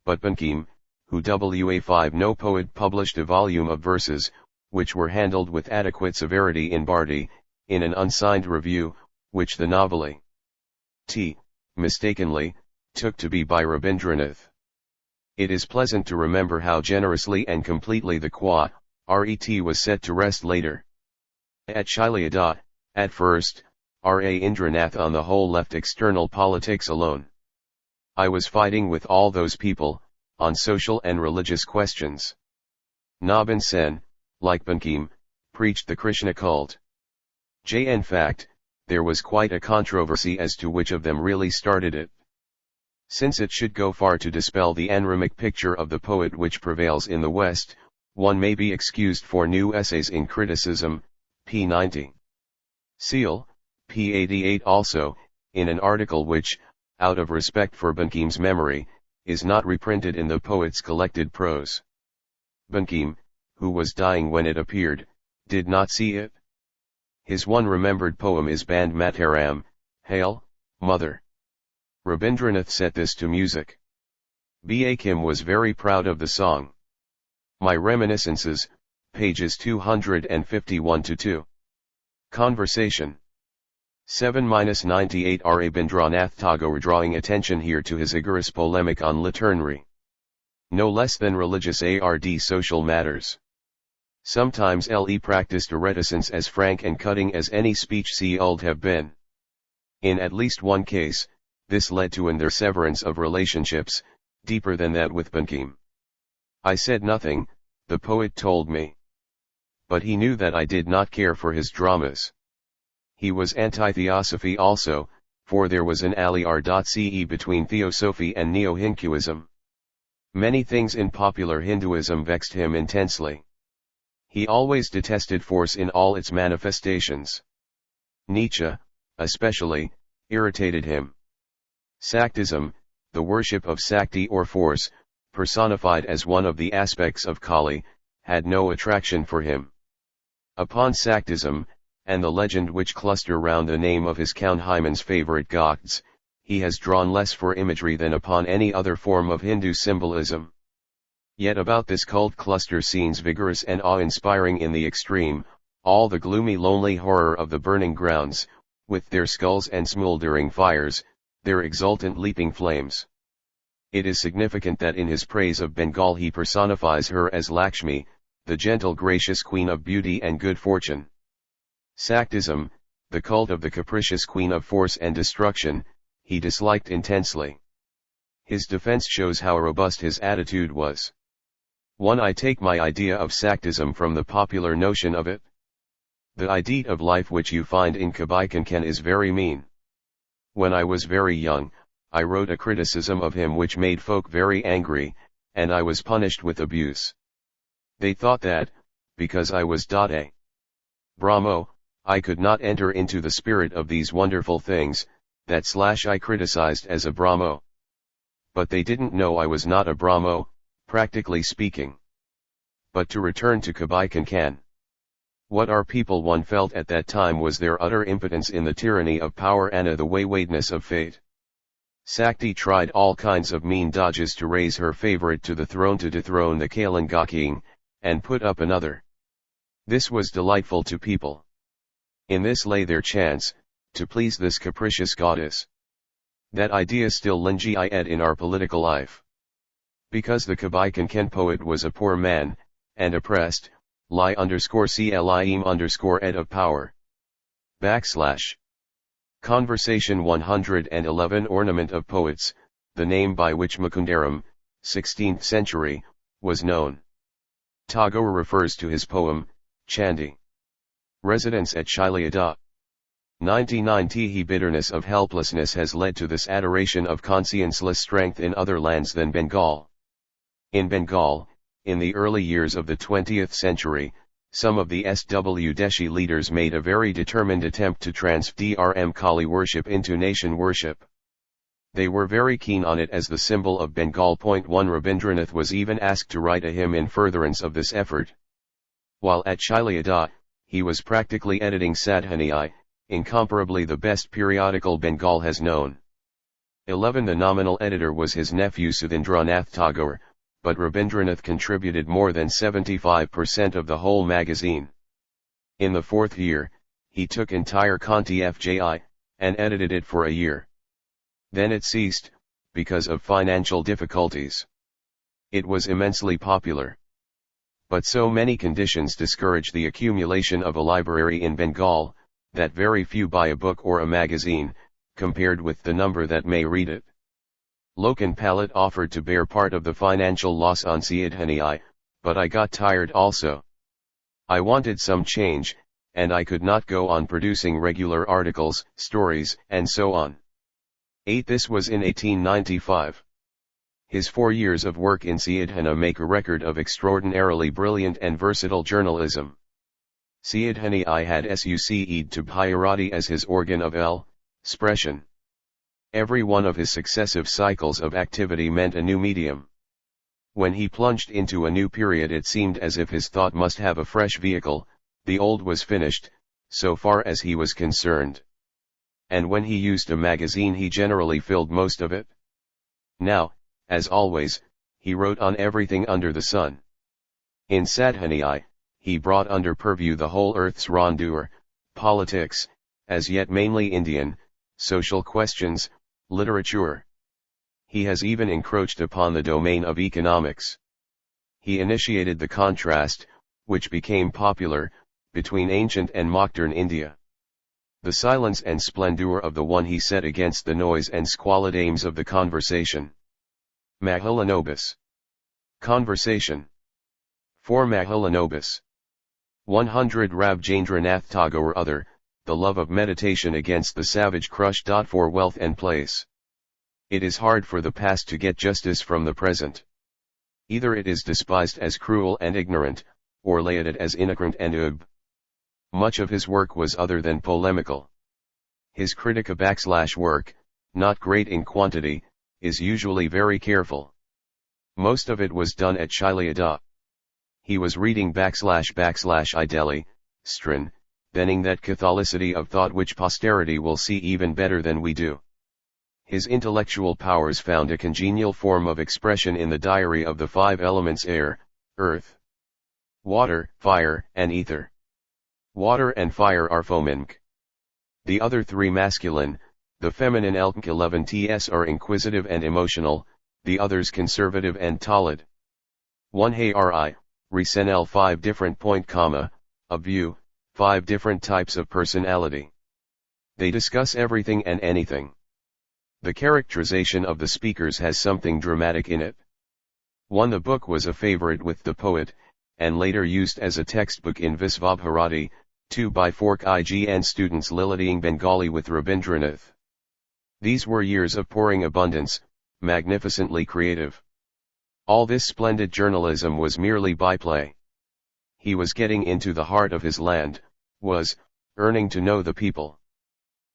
but Bankim, who wa5 no poet published a volume of verses, which were handled with adequate severity in Bharti, in an unsigned review, which the novelty, mistakenly, took to be by Rabindranath. It is pleasant to remember how generously and completely the ret was set to rest later. At Shailyada, at first, Indranath on the whole left external politics alone. I was fighting with all those people, on social and religious questions. Nabin Sen, like Bankim, preached the Krishna cult. In fact, there was quite a controversy as to which of them really started it. Since it should go far to dispel the anramic picture of the poet which prevails in the West, one may be excused for new essays in criticism, p. 90. Seal, p. 88 also, in an article which, out of respect for Bankim's memory, is not reprinted in the poet's collected prose. Bankim, who was dying when it appeared, did not see it. His one remembered poem is Band Mataram, Hail, Mother. Rabindranath set this to music. Bankim was very proud of the song. My Reminiscences, pages 251-2. Conversation. 7-98 Rabindranath Tagore drawing attention here to his vigorous polemic on literary, no less than religious social matters. Sometimes Le practiced a reticence as frank and cutting as any speech old have been. In at least one case, this led to their severance of relationships, deeper than that with Bankim. I said nothing, the poet told me. But he knew that I did not care for his dramas. He was anti-theosophy also, for there was an aliyar.ce between theosophy and neo-Hinduism. Many things in popular Hinduism vexed him intensely. He always detested force in all its manifestations. Nietzsche, especially, irritated him. Saktism, the worship of Sakti or force, personified as one of the aspects of Kali, had no attraction for him. Upon Saktism, and the legend which cluster round the name of his Count Hyman's favorite gods, he has drawn less for imagery than upon any other form of Hindu symbolism. Yet about this cult cluster scenes vigorous and awe-inspiring in the extreme, all the gloomy lonely horror of the burning grounds, with their skulls and smouldering fires, their exultant leaping flames. It is significant that in his praise of Bengal he personifies her as Lakshmi, the gentle gracious queen of beauty and good fortune. Saktism, the cult of the capricious queen of force and destruction, he disliked intensely. His defense shows how robust his attitude was. 1. I take my idea of Saktism from the popular notion of it. The idea of life which you find in Kabaikankan is very mean. When I was very young, I wrote a criticism of him which made folk very angry, and I was punished with abuse. They thought that, because I was a Brahmo, I could not enter into the spirit of these wonderful things, that I criticized as a Brahmo. But they didn't know I was not a Brahmo, practically speaking. But to return to Kabaikankan. What our people one felt at that time was their utter impotence in the tyranny of power and the waywardness of fate. Sakti tried all kinds of mean dodges to raise her favorite to the throne to dethrone the Kalinga king, and put up another. This was delightful to people. In this lay their chance, to please this capricious goddess. That idea still lingered in our political life. Because the Kabaikankan poet was a poor man, and oppressed, _clim_ed of power. Conversation 111 Ornament of Poets, the name by which Mukundaram, 16th century, was known. Tagore refers to his poem, Chandi. Residence at Shailyada. 99 He bitterness of helplessness has led to this adoration of conscienceless strength in other lands than Bengal. In Bengal, in the early years of the 20th century, some of the SW Deshi leaders made a very determined attempt to transform Kali worship into nation worship. They were very keen on it as the symbol of Bengal. 1 Rabindranath was even asked to write a hymn in furtherance of this effort. While at Shailyada, he was practically editing Sadhani, incomparably the best periodical Bengal has known. 11. The nominal editor was his nephew Rabindranath Tagore, but Rabindranath contributed more than 75% of the whole magazine. In the fourth year, he took entire Kanti Fji, and edited it for a year. Then it ceased, because of financial difficulties. It was immensely popular. But so many conditions discouraged the accumulation of a library in Bengal, that very few buy a book or a magazine, compared with the number that may read it. Lokan Palit offered to bear part of the financial loss on Saidhani, but I got tired also. I wanted some change, and I could not go on producing regular articles, stories, and so on. 8. This was in 1895. His 4 years of work in Saidhani make a record of extraordinarily brilliant and versatile journalism. Saidhani had succeeded to Bharati as his organ of expression. Every one of his successive cycles of activity meant a new medium. When he plunged into a new period, it seemed as if his thought must have a fresh vehicle, the old was finished, so far as he was concerned. And when he used a magazine, he generally filled most of it. Now, as always, he wrote on everything under the sun. In Sadhani, he brought under purview the whole earth's rondeur, politics, as yet mainly Indian, social questions, literature. He has even encroached upon the domain of economics. He initiated the contrast, which became popular, between ancient and modern India. The silence and splendor of the one he set against the noise and squalid aims of the conversation. Mahalanobis. Conversation. 4. Mahalanobis. 100. Rabindranath Tagore Other, the love of meditation against the savage crush. For wealth and place. It is hard for the past to get justice from the present. Either it is despised as cruel and ignorant, or lauded as inaccurate and ub. Much of his work was other than polemical. His critica work, not great in quantity, is usually very careful. Most of it was done at Shiliada. He was reading / Delhi, Strin, thenning that catholicity of thought which posterity will see even better than we do. His intellectual powers found a congenial form of expression in the diary of the 5 elements: air, earth, water, fire, and ether. Water and fire are feminine. The other 3 masculine, the feminine element 11ts are inquisitive and emotional, the others conservative and tolerant. 1 Hari, Resenel 5 different point, of view, 5 different types of personality. They discuss everything and anything. The characterization of the speakers has something dramatic in it. 1 The book was a favorite with the poet, and later used as a textbook in Visvabharati. 2 By Fork IGN students lilying Bengali with Rabindranath. These were years of pouring abundance, magnificently creative. All this splendid journalism was merely byplay. He was getting into the heart of his land, was earning to know the people.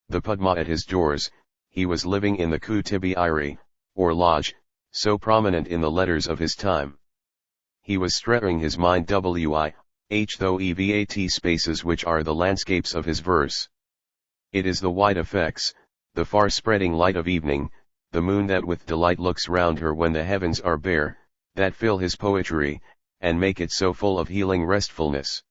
The Padma at his doors, he was living in the Kutibi or lodge, so prominent in the letters of his time. He was stretching his mind though EVAT spaces which are the landscapes of his verse. It is the wide effects, the far-spreading light of evening, the moon that with delight looks round her when the heavens are bare, that fill his poetry, and make it so full of healing restfulness.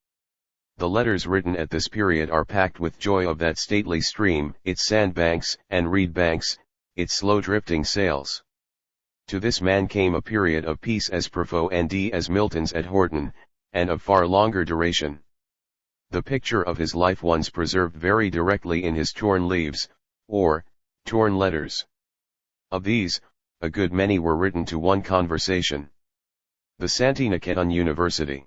The letters written at this period are packed with joy of that stately stream, its sandbanks and reed banks, its slow drifting sails. To this man came a period of peace as profound as Milton's at Horton, and of far longer duration. The picture of his life once preserved very directly in his torn leaves, or torn letters. Of these, a good many were written to one conversation. The Santiniketan University.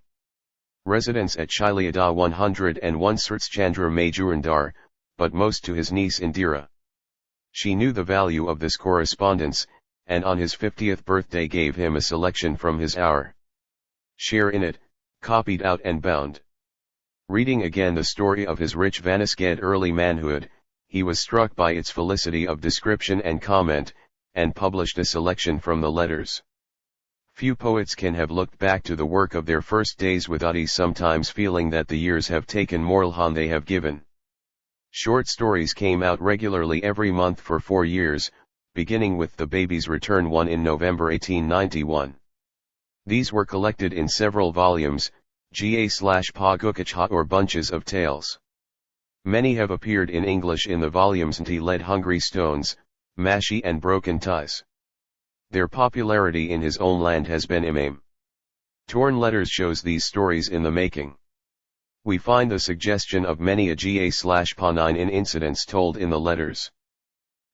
Residence at Shiliada 101 Chandra Majurandar, but most to his niece Indira. She knew the value of this correspondence, and on his 50th birthday gave him a selection from his hour. Share in it, copied out and bound. Reading again the story of his rich Vanisked early manhood, he was struck by its felicity of description and comment, and published a selection from the letters. Few poets can have looked back to the work of their first days without sometimes feeling that the years have taken more than they have given. Short stories came out regularly every month for 4 years, beginning with The Baby's Return one in November 1891. These were collected in several volumes, ga/pa or bunches of tales. Many have appeared in English in the volumes Nti led Hungry Stones, Mashi and Broken Ties. Their popularity in his own land has been immense. Torn Letters shows these stories in the making. We find the suggestion of many a ga/pa9 in incidents told in the letters.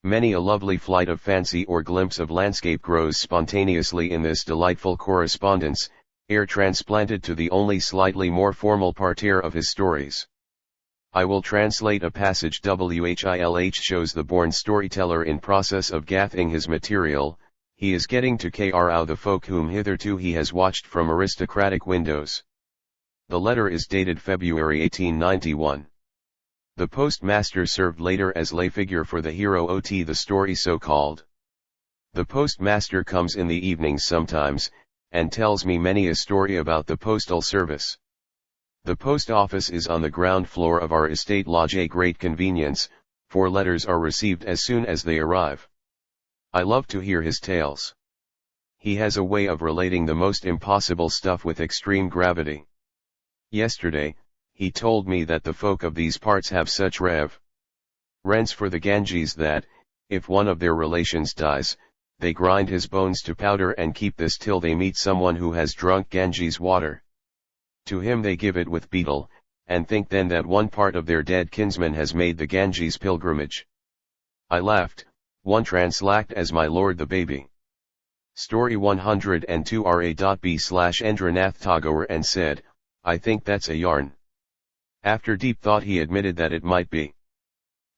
Many a lovely flight of fancy or glimpse of landscape grows spontaneously in this delightful correspondence, ere transplanted to the only slightly more formal parterre of his stories. I will translate a passage. Whilh shows the born storyteller in process of gathering his material. He is getting to kr the folk whom hitherto he has watched from aristocratic windows. The letter is dated February 1891. The postmaster served later as lay figure for the hero ot the story so called. The postmaster comes in the evenings sometimes, and tells me many a story about the postal service. The post office is on the ground floor of our estate lodge, a great convenience, for letters are received as soon as they arrive. I love to hear his tales. He has a way of relating the most impossible stuff with extreme gravity. Yesterday, he told me that the folk of these parts have such reverence for the Ganges that, if one of their relations dies, they grind his bones to powder and keep this till they meet someone who has drunk Ganges water. To him they give it with betel, and think then that one part of their dead kinsman has made the Ganges pilgrimage. I laughed. One translact as my lord the baby. Story 102 Ra.B/Endranath Tagore and said, I think that's a yarn. After deep thought he admitted that it might be.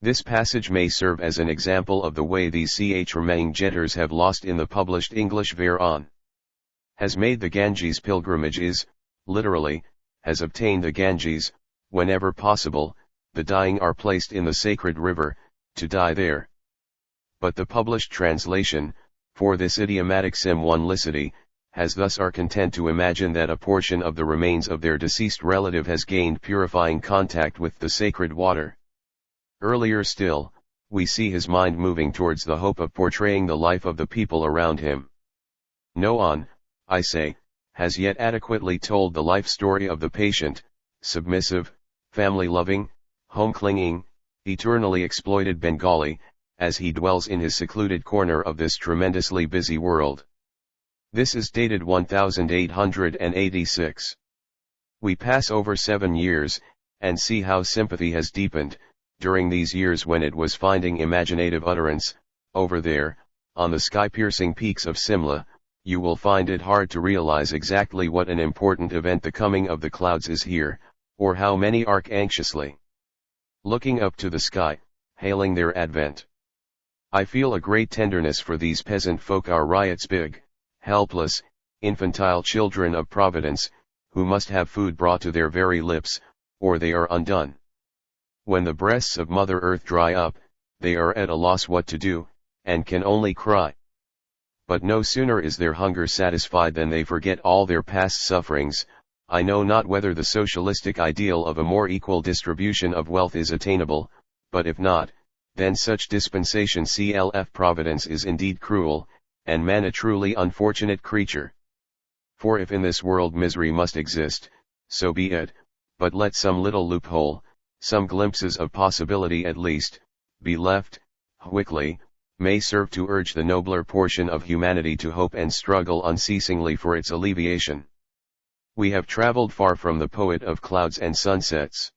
This passage may serve as an example of the way these remaining jetters have lost in the published English Veron. Has made the Ganges pilgrimage is, literally, has obtained the Ganges. Whenever possible, the dying are placed in the sacred river, to die there. But the published translation, for this idiomatic simplicity, has thus are content to imagine that a portion of the remains of their deceased relative has gained purifying contact with the sacred water. Earlier still, we see his mind moving towards the hope of portraying the life of the people around him. No one, I say, has yet adequately told the life story of the patient, submissive, family-loving, home-clinging, eternally exploited Bengali, as he dwells in his secluded corner of this tremendously busy world. This is dated 1886. We pass over 7 years, and see how sympathy has deepened, during these years when it was finding imaginative utterance. Over there, on the sky-piercing peaks of Simla, you will find it hard to realize exactly what an important event the coming of the clouds is here, or how many arc anxiously looking up to the sky, hailing their advent. I feel a great tenderness for these peasant folk, our riots, big, helpless, infantile children of Providence, who must have food brought to their very lips, or they are undone. When the breasts of Mother Earth dry up, they are at a loss what to do, and can only cry. But no sooner is their hunger satisfied than they forget all their past sufferings. I know not whether the socialistic ideal of a more equal distribution of wealth is attainable, but if not, then such dispensation clf Providence is indeed cruel, and man a truly unfortunate creature. For if in this world misery must exist, so be it, but let some little loophole, some glimpses of possibility at least, be left, quickly, may serve to urge the nobler portion of humanity to hope and struggle unceasingly for its alleviation. We have traveled far from the poet of clouds and sunsets.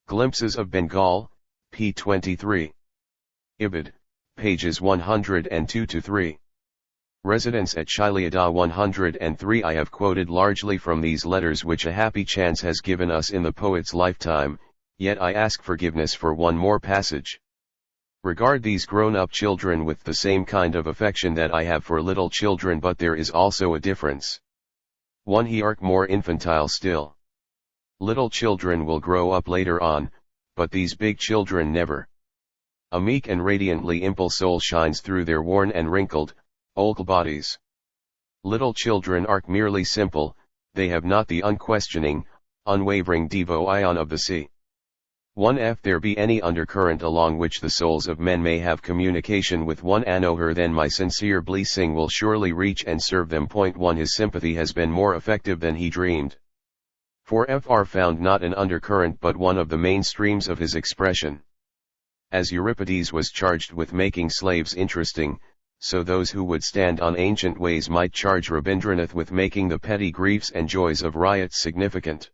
Glimpses of Bengal, p. 23. Ibid, pages 102-3. Residence at Shiliada 103. I have quoted largely from these letters which a happy chance has given us in the poet's lifetime, yet I ask forgiveness for one more passage. Regard these grown-up children with the same kind of affection that I have for little children, but there is also a difference. One he arc more infantile still. Little children will grow up later on, but these big children never. A meek and radiantly imple soul shines through their worn and wrinkled, old bodies. Little children arc merely simple, they have not the unquestioning, unwavering devotion of the sea. 1. If there be any undercurrent along which the souls of men may have communication with one another, then my sincere blessing will surely reach and serve them. 1. His sympathy has been more effective than he dreamed. For Fr found not an undercurrent but one of the main streams of his expression. As Euripides was charged with making slaves interesting, so those who would stand on ancient ways might charge Rabindranath with making the petty griefs and joys of riots significant.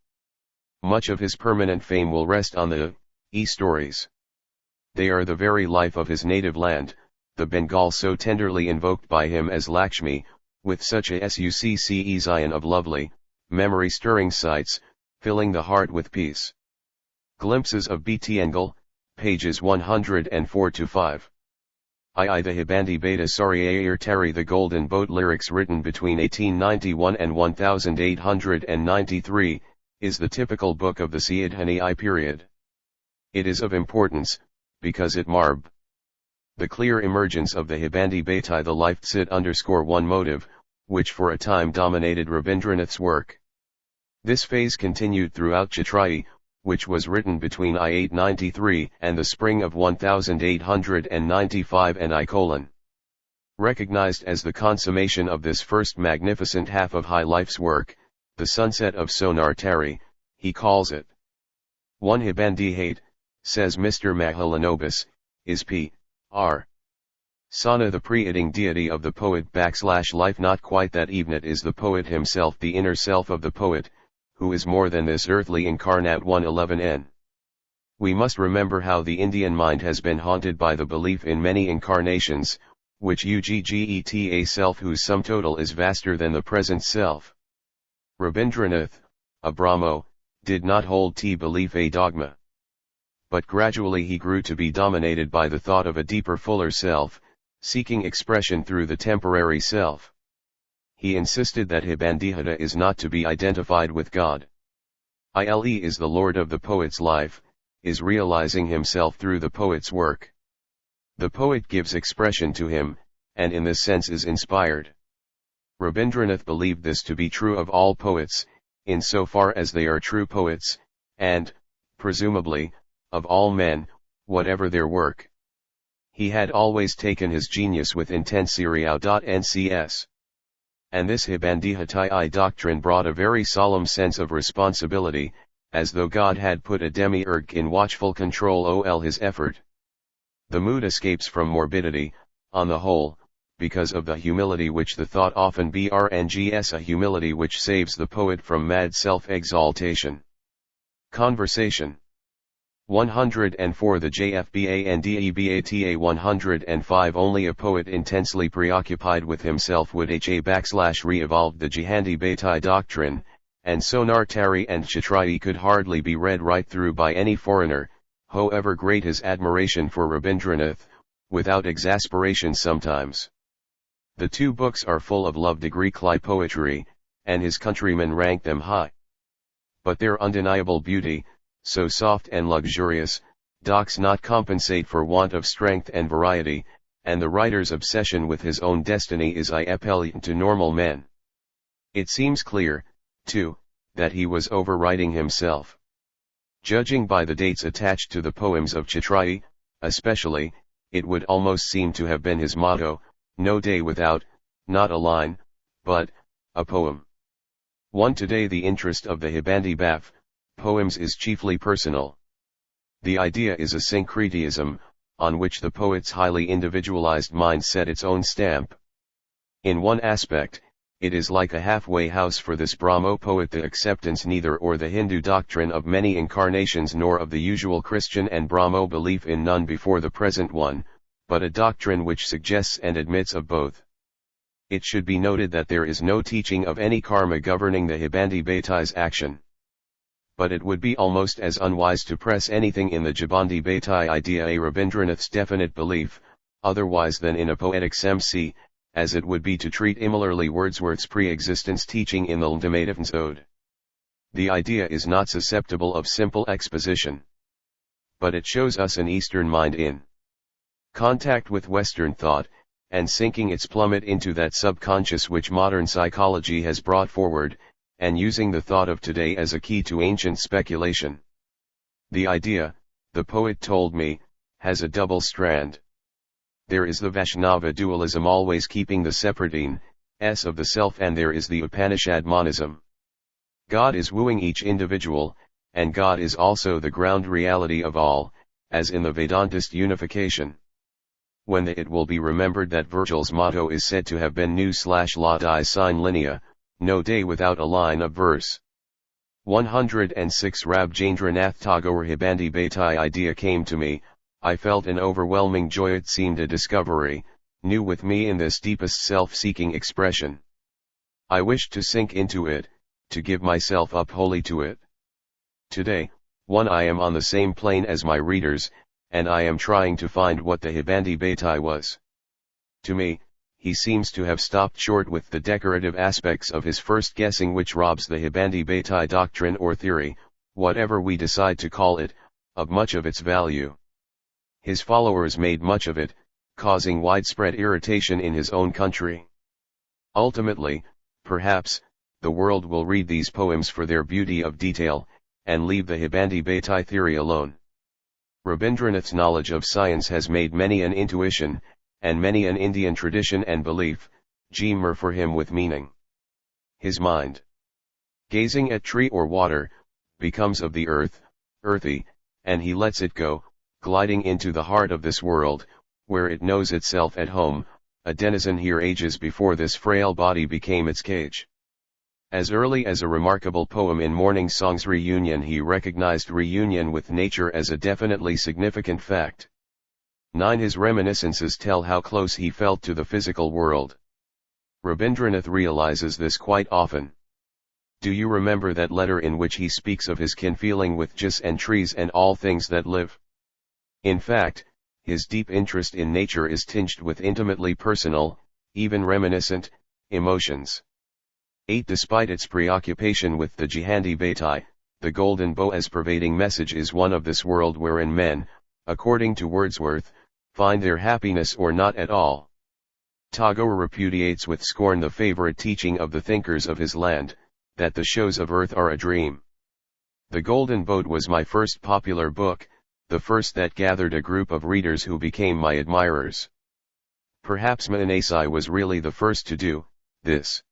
Much of his permanent fame will rest on the stories. They are the very life of his native land, the Bengal so tenderly invoked by him as Lakshmi, with such a succe Zion of lovely, memory-stirring sights, filling the heart with peace. Glimpses of B.T. Engel, pages 104-5. II. The Hibandi Beta Sariyayir Tari The Golden Boat lyrics written between 1891 and 1893, is the typical book of the Syedhani I period. It is of importance, because it marb the clear emergence of the Hibandi Beta the Lifetsit _1 motive, which for a time dominated Rabindranath's work. This phase continued throughout Chitrayi, which was written between 1893 and the spring of 1895 and I:. Recognized as the consummation of this first magnificent half of high life's work, the sunset of Sonar Tari, he calls it. 1. Hibandi hate, says Mr. Mahalanobis, is P.R. Sana the pre-eating deity of the poet / life. Not quite that, even it is the poet himself, the inner self of the poet, who is more than this earthly incarnate. 111n. We must remember how the Indian mind has been haunted by the belief in many incarnations, which uggget a self whose sum total is vaster than the present self. Rabindranath, a Brahmo, did not hold belief a dogma. But gradually he grew to be dominated by the thought of a deeper, fuller self, seeking expression through the temporary self. He insisted that Hibandihata is not to be identified with God. Ile is the Lord of the poet's life, is realizing himself through the poet's work. The poet gives expression to him, and in this sense is inspired. Rabindranath believed this to be true of all poets, in so far as they are true poets, and, presumably, of all men, whatever their work. He had always taken his genius with intensiriao.ncs. And this Hibandihata doctrine brought a very solemn sense of responsibility, as though God had put a demiurge in watchful control ol his effort. The mood escapes from morbidity, on the whole, because of the humility which the thought often brngs, a humility which saves the poet from mad self-exaltation. Conversation 104. The JFBANDEBATA 105. Only a poet intensely preoccupied with himself would re-evolve the Jihandi Baitai doctrine, and Sonar Tari and Chitrayi could hardly be read right through by any foreigner, however great his admiration for Rabindranath, without exasperation sometimes. The two books are full of love-degree poetry, and his countrymen rank them high. But their undeniable beauty, so soft and luxurious, does not compensate for want of strength and variety, and the writer's obsession with his own destiny is appalling to normal men. It seems clear, too, that he was overwriting himself. Judging by the dates attached to the poems of Chitrayi, especially, it would almost seem to have been his motto, no day without, not a line, but, a poem. 1. Today the interest of the Hibandi Baf poems is chiefly personal. The idea is a syncretism, on which the poet's highly individualized mind set its own stamp. In one aspect, it is like a halfway house for this Brahmo poet, the acceptance neither or the Hindu doctrine of many incarnations nor of the usual Christian and Brahmo belief in none before the present one, but a doctrine which suggests and admits of both. It should be noted that there is no teaching of any karma governing the Hibandi Baitai's action. But it would be almost as unwise to press anything in the Jibandi Baitai idea a Rabindranath's definite belief, otherwise than in a poetics MC, as it would be to treat similarly Wordsworth's pre-existence teaching in the Ultimativns Ode. The idea is not susceptible of simple exposition. But it shows us an Eastern mind in contact with Western thought, and sinking its plummet into that subconscious which modern psychology has brought forward, and using the thought of today as a key to ancient speculation. The idea, the poet told me, has a double strand. There is the Vaishnava dualism always keeping the separateness of the self, and there is the Upanishad monism. God is wooing each individual, and God is also the ground reality of all, as in the Vedantist unification. It will be remembered that Virgil's motto is said to have been nu/la sine linea, no day without a line of verse. 106 Rabindranath Tagore Hibandi Baitai idea came to me, I felt an overwhelming joy. It seemed a discovery, new with me in this deepest self-seeking expression. I wished to sink into it, to give myself up wholly to it. Today, I am on the same plane as my readers, and I am trying to find what the Hibandi Baitai was. To me, he seems to have stopped short with the decorative aspects of his first guessing, which robs the Hibandi Baitai doctrine or theory, whatever we decide to call it, of much of its value. His followers made much of it, causing widespread irritation in his own country. Ultimately, perhaps, the world will read these poems for their beauty of detail, and leave the Hibandi Baitai theory alone. Rabindranath's knowledge of science has made many an intuition, and many an Indian tradition and belief, glimmer for him with meaning. His mind, gazing at tree or water, becomes of the earth, earthy, and he lets it go, gliding into the heart of this world, where it knows itself at home, a denizen here ages before this frail body became its cage. As early as a remarkable poem in Morning Song's Reunion, he recognized reunion with nature as a definitely significant fact. 9 His reminiscences tell how close he felt to the physical world. Rabindranath realizes this quite often. Do you remember that letter in which he speaks of his kin feeling with just and trees and all things that live? In fact, his deep interest in nature is tinged with intimately personal, even reminiscent, emotions. 8 Despite its preoccupation with the Jihandi Baitai, the golden bow as pervading message is one of this world wherein men, according to Wordsworth, find their happiness or not at all. Tagore repudiates with scorn the favorite teaching of the thinkers of his land, that the shows of earth are a dream. The Golden Boat was my first popular book, the first that gathered a group of readers who became my admirers. Perhaps Manasai was really the first to do this.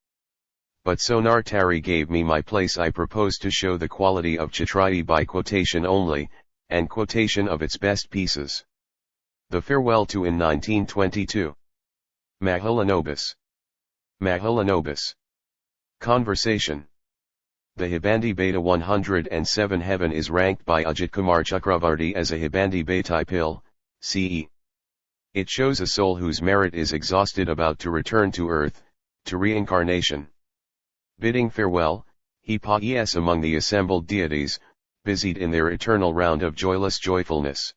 But Sonar Tari gave me my place. I propose to show the quality of Chitrayi by quotation only, and quotation of its best pieces. The Farewell to in 1922. Mahalanobis. Mahalanobis. Conversation. The Hibandi Baitai 107 Heaven is ranked by Ajit Kumar Chakravarti as a Hibandi Baitai Pil, CE. It shows a soul whose merit is exhausted about to return to earth, to reincarnation. Bidding farewell, he paes among the assembled deities, busied in their eternal round of joyless joyfulness.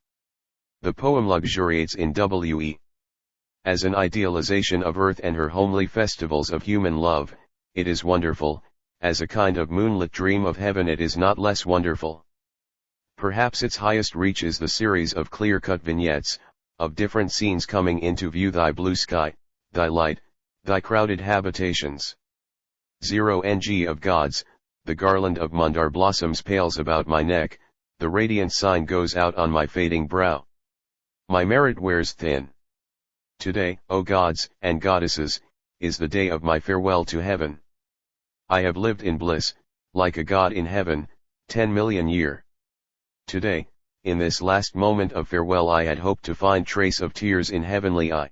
The poem luxuriates in we. As an idealization of earth and her homely festivals of human love, it is wonderful. As a kind of moonlit dream of heaven, it is not less wonderful. Perhaps its highest reach is the series of clear-cut vignettes, of different scenes coming into view: thy blue sky, thy light, thy crowded habitations. 0ng of gods, the garland of mandar blossoms pales about my neck, the radiant sign goes out on my fading brow. My merit wears thin. Today, O gods and goddesses, is the day of my farewell to heaven. I have lived in bliss, like a god in heaven, 10 million years. Today, in this last moment of farewell, I had hoped to find trace of tears in heavenly eye.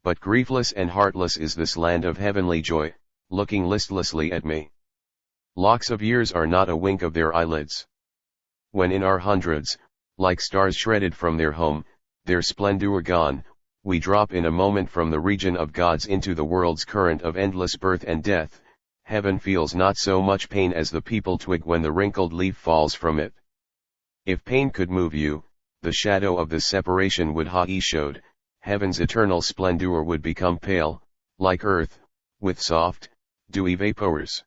But griefless and heartless is this land of heavenly joy, looking listlessly at me. Locks of years are not a wink of their eyelids. When in our hundreds, like stars shredded from their home, their splendor gone, we drop in a moment from the region of gods into the world's current of endless birth and death, heaven feels not so much pain as the peepal twig when the wrinkled leaf falls from it. If pain could move you, the shadow of this separation would he showed, heaven's eternal splendor would become pale, like earth, with soft, dewy vapors.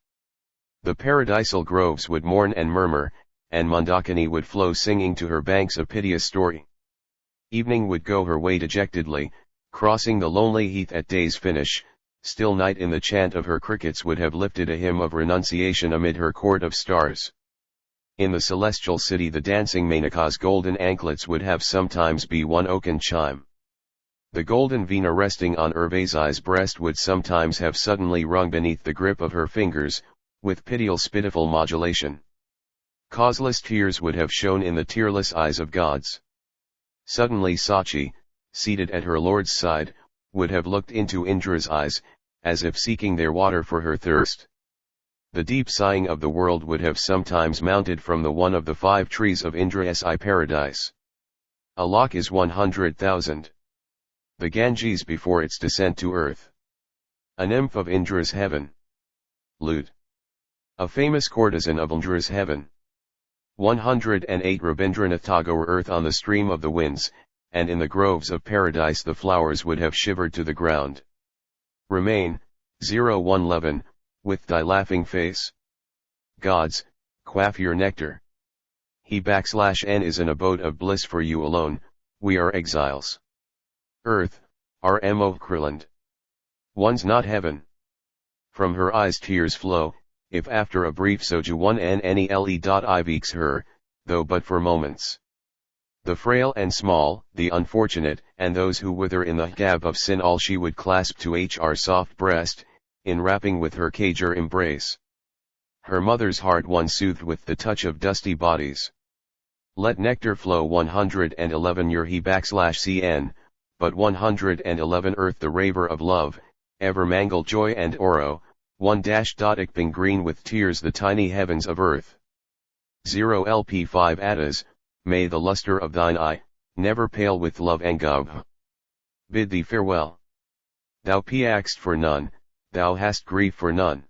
The paradisal groves would mourn and murmur, and Mandakini would flow singing to her banks a piteous story. Evening would go her way dejectedly, crossing the lonely heath at day's finish. Still night in the chant of her crickets would have lifted a hymn of renunciation amid her court of stars. In the celestial city the dancing Menaka's golden anklets would have sometimes be one oaken chime. The golden Vina resting on Urvazi's breast would sometimes have suddenly rung beneath the grip of her fingers, with pitiful modulation. Causeless tears would have shone in the tearless eyes of gods. Suddenly Sachi, seated at her lord's side, would have looked into Indra's eyes, as if seeking their water for her thirst. The deep sighing of the world would have sometimes mounted from the one of the 5 trees of Indra's paradise. A lakh is 100,000. The Ganges before its descent to earth. A nymph of Indra's heaven. Lute. A famous courtesan of Indra's heaven. 108 Rabindranath Tagore Earth on the stream of the winds, and in the groves of paradise the flowers would have shivered to the ground. Remain, 0111, with thy laughing face. Gods, quaff your nectar. He/n is an abode of bliss for you alone, we are exiles. Earth, Rmo Kriland. One's not heaven. From her eyes tears flow, if after a brief sojourn ivx her, though but for moments. The frail and small, the unfortunate, and those who wither in the hijab of sin all she would clasp to hr soft breast, enwrapping with her cager embrace. Her mother's heart one soothed with the touch of dusty bodies. Let nectar flow 111 your he/cn, but 111 earth the raver of love, ever mangle joy and oro, *ikbing green with tears the tiny heavens of earth. 0 LP5 Attas, may the luster of thine eye, never pale with love and gub. Bid thee farewell. Thou piaxed for none, thou hast grief for none.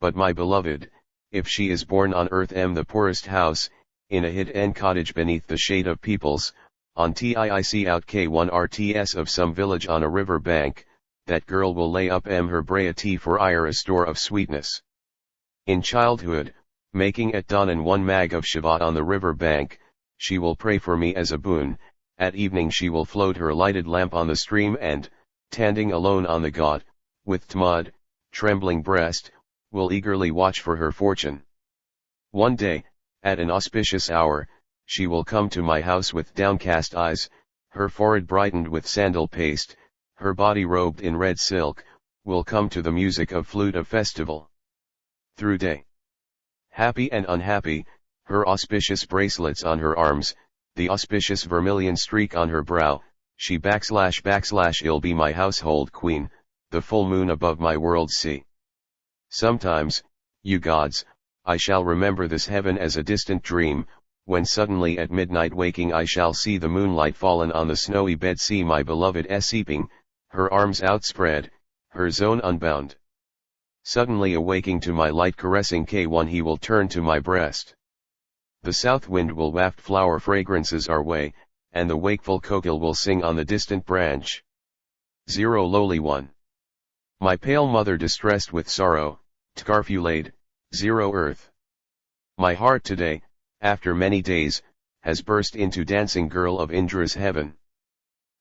But my beloved, if she is born on earth the poorest house, in a hidden cottage beneath the shade of peoples, on TIIC out K1 RTS of some village on a river bank, that girl will lay up her brea tea for ire a store of sweetness. In childhood, making at dawn and 1 mag of Shavat on the river bank, she will pray for me as a boon, at evening she will float her lighted lamp on the stream and, standing alone on the ghat, with tmud, trembling breast, will eagerly watch for her fortune. One day, at an auspicious hour, she will come to my house with downcast eyes, her forehead brightened with sandal paste, her body robed in red silk, will come to the music of flute of festival. Through day. Happy and unhappy, her auspicious bracelets on her arms, the auspicious vermilion streak on her brow, she // be my household queen, the full moon above my world sea. Sometimes, you gods, I shall remember this heaven as a distant dream, when suddenly at midnight waking I shall see the moonlight fallen on the snowy bed, see my beloved sleeping, her arms outspread, her zone unbound. Suddenly awaking to my light caressing K1 he will turn to my breast. The south wind will waft flower fragrances our way, and the wakeful kokil will sing on the distant branch. 0 Lowly one. My pale mother distressed with sorrow, Tkarfulade, 0 Earth. My heart today, after many days, has burst into dancing girl of Indra's heaven.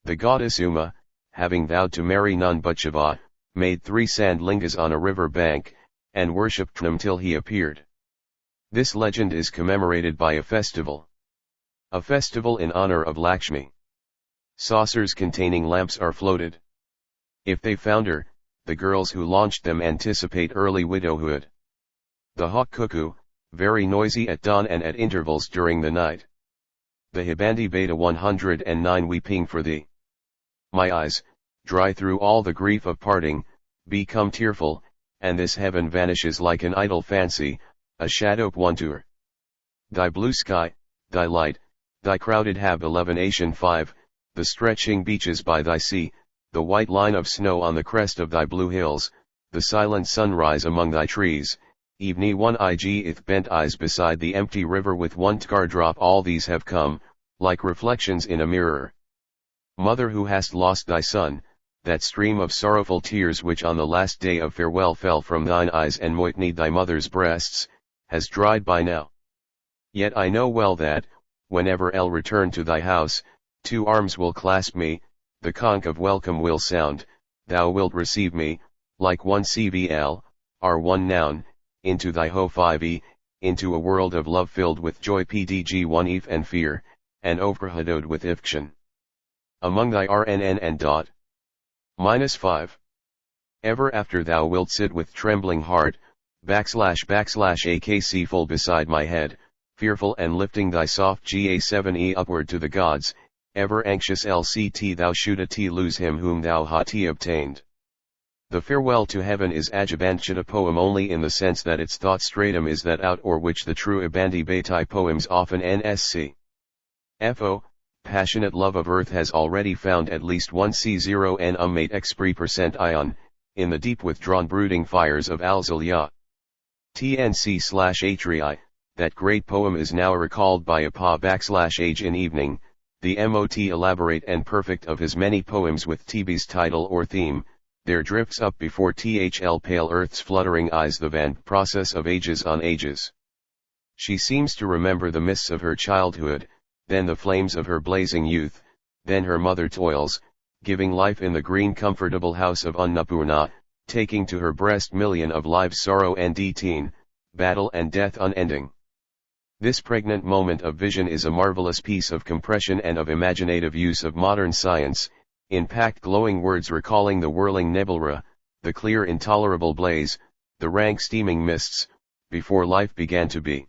The goddess Uma, having vowed to marry none but Shiva, made 3 sand lingas on a river bank, and worshipped him till he appeared. This legend is commemorated by a festival. A festival in honor of Lakshmi. Saucers containing lamps are floated. If they founder, the girls who launched them anticipate early widowhood. The hawk cuckoo, very noisy at dawn and at intervals during the night. The Hibandi Beta 109 weeping for thee. My eyes, dry through all the grief of parting, become tearful, and this heaven vanishes like an idle fancy, a shadow pointure. Thy blue sky, thy light, thy crowded hab 11 Asian 5, the stretching beaches by thy sea, the white line of snow on the crest of thy blue hills, the silent sunrise among thy trees, evening 1 ig ith bent eyes beside the empty river with 1 tkar drop, all these have come, like reflections in a mirror. Mother who hast lost thy son, that stream of sorrowful tears which on the last day of farewell fell from thine eyes and moistened thy mother's breasts, has dried by now. Yet I know well that, whenever I'll return to thy house, 2 arms will clasp me, the conch of welcome will sound, thou wilt receive me, like 1 cvl, r1 noun, into thy ho 5e, into a world of love filled with joy pdg1 if and fear, and overshadowed with affliction. Among thy rnn and dot. -5. Ever after thou wilt sit with trembling heart, \\akc full beside my head, fearful and lifting thy soft ga7e upward to the gods, ever anxious lct thou shouldst lose him whom thou hast obtained. The Farewell to Heaven is Ajabanchita poem only in the sense that its thought stratum is that out or which the true Abandi Bhatti poems often nsc. Fo, passionate love of earth has already found at least one C0 n ummate x% ion, in the deep withdrawn brooding fires of Alzalya. TNC/Atri, that great poem is now recalled by /age in evening, the mot elaborate and perfect of his many poems with TB's title or theme. There drifts up before thl pale earth's fluttering eyes the van process of ages on ages. She seems to remember the mists of her childhood, then the flames of her blazing youth, then her mother toils, giving life in the green comfortable house of Annapurna, taking to her breast million of lives sorrow and teen, battle and death unending. This pregnant moment of vision is a marvelous piece of compression and of imaginative use of modern science, in packed glowing words recalling the whirling nebula, the clear intolerable blaze, the rank steaming mists, before life began to be.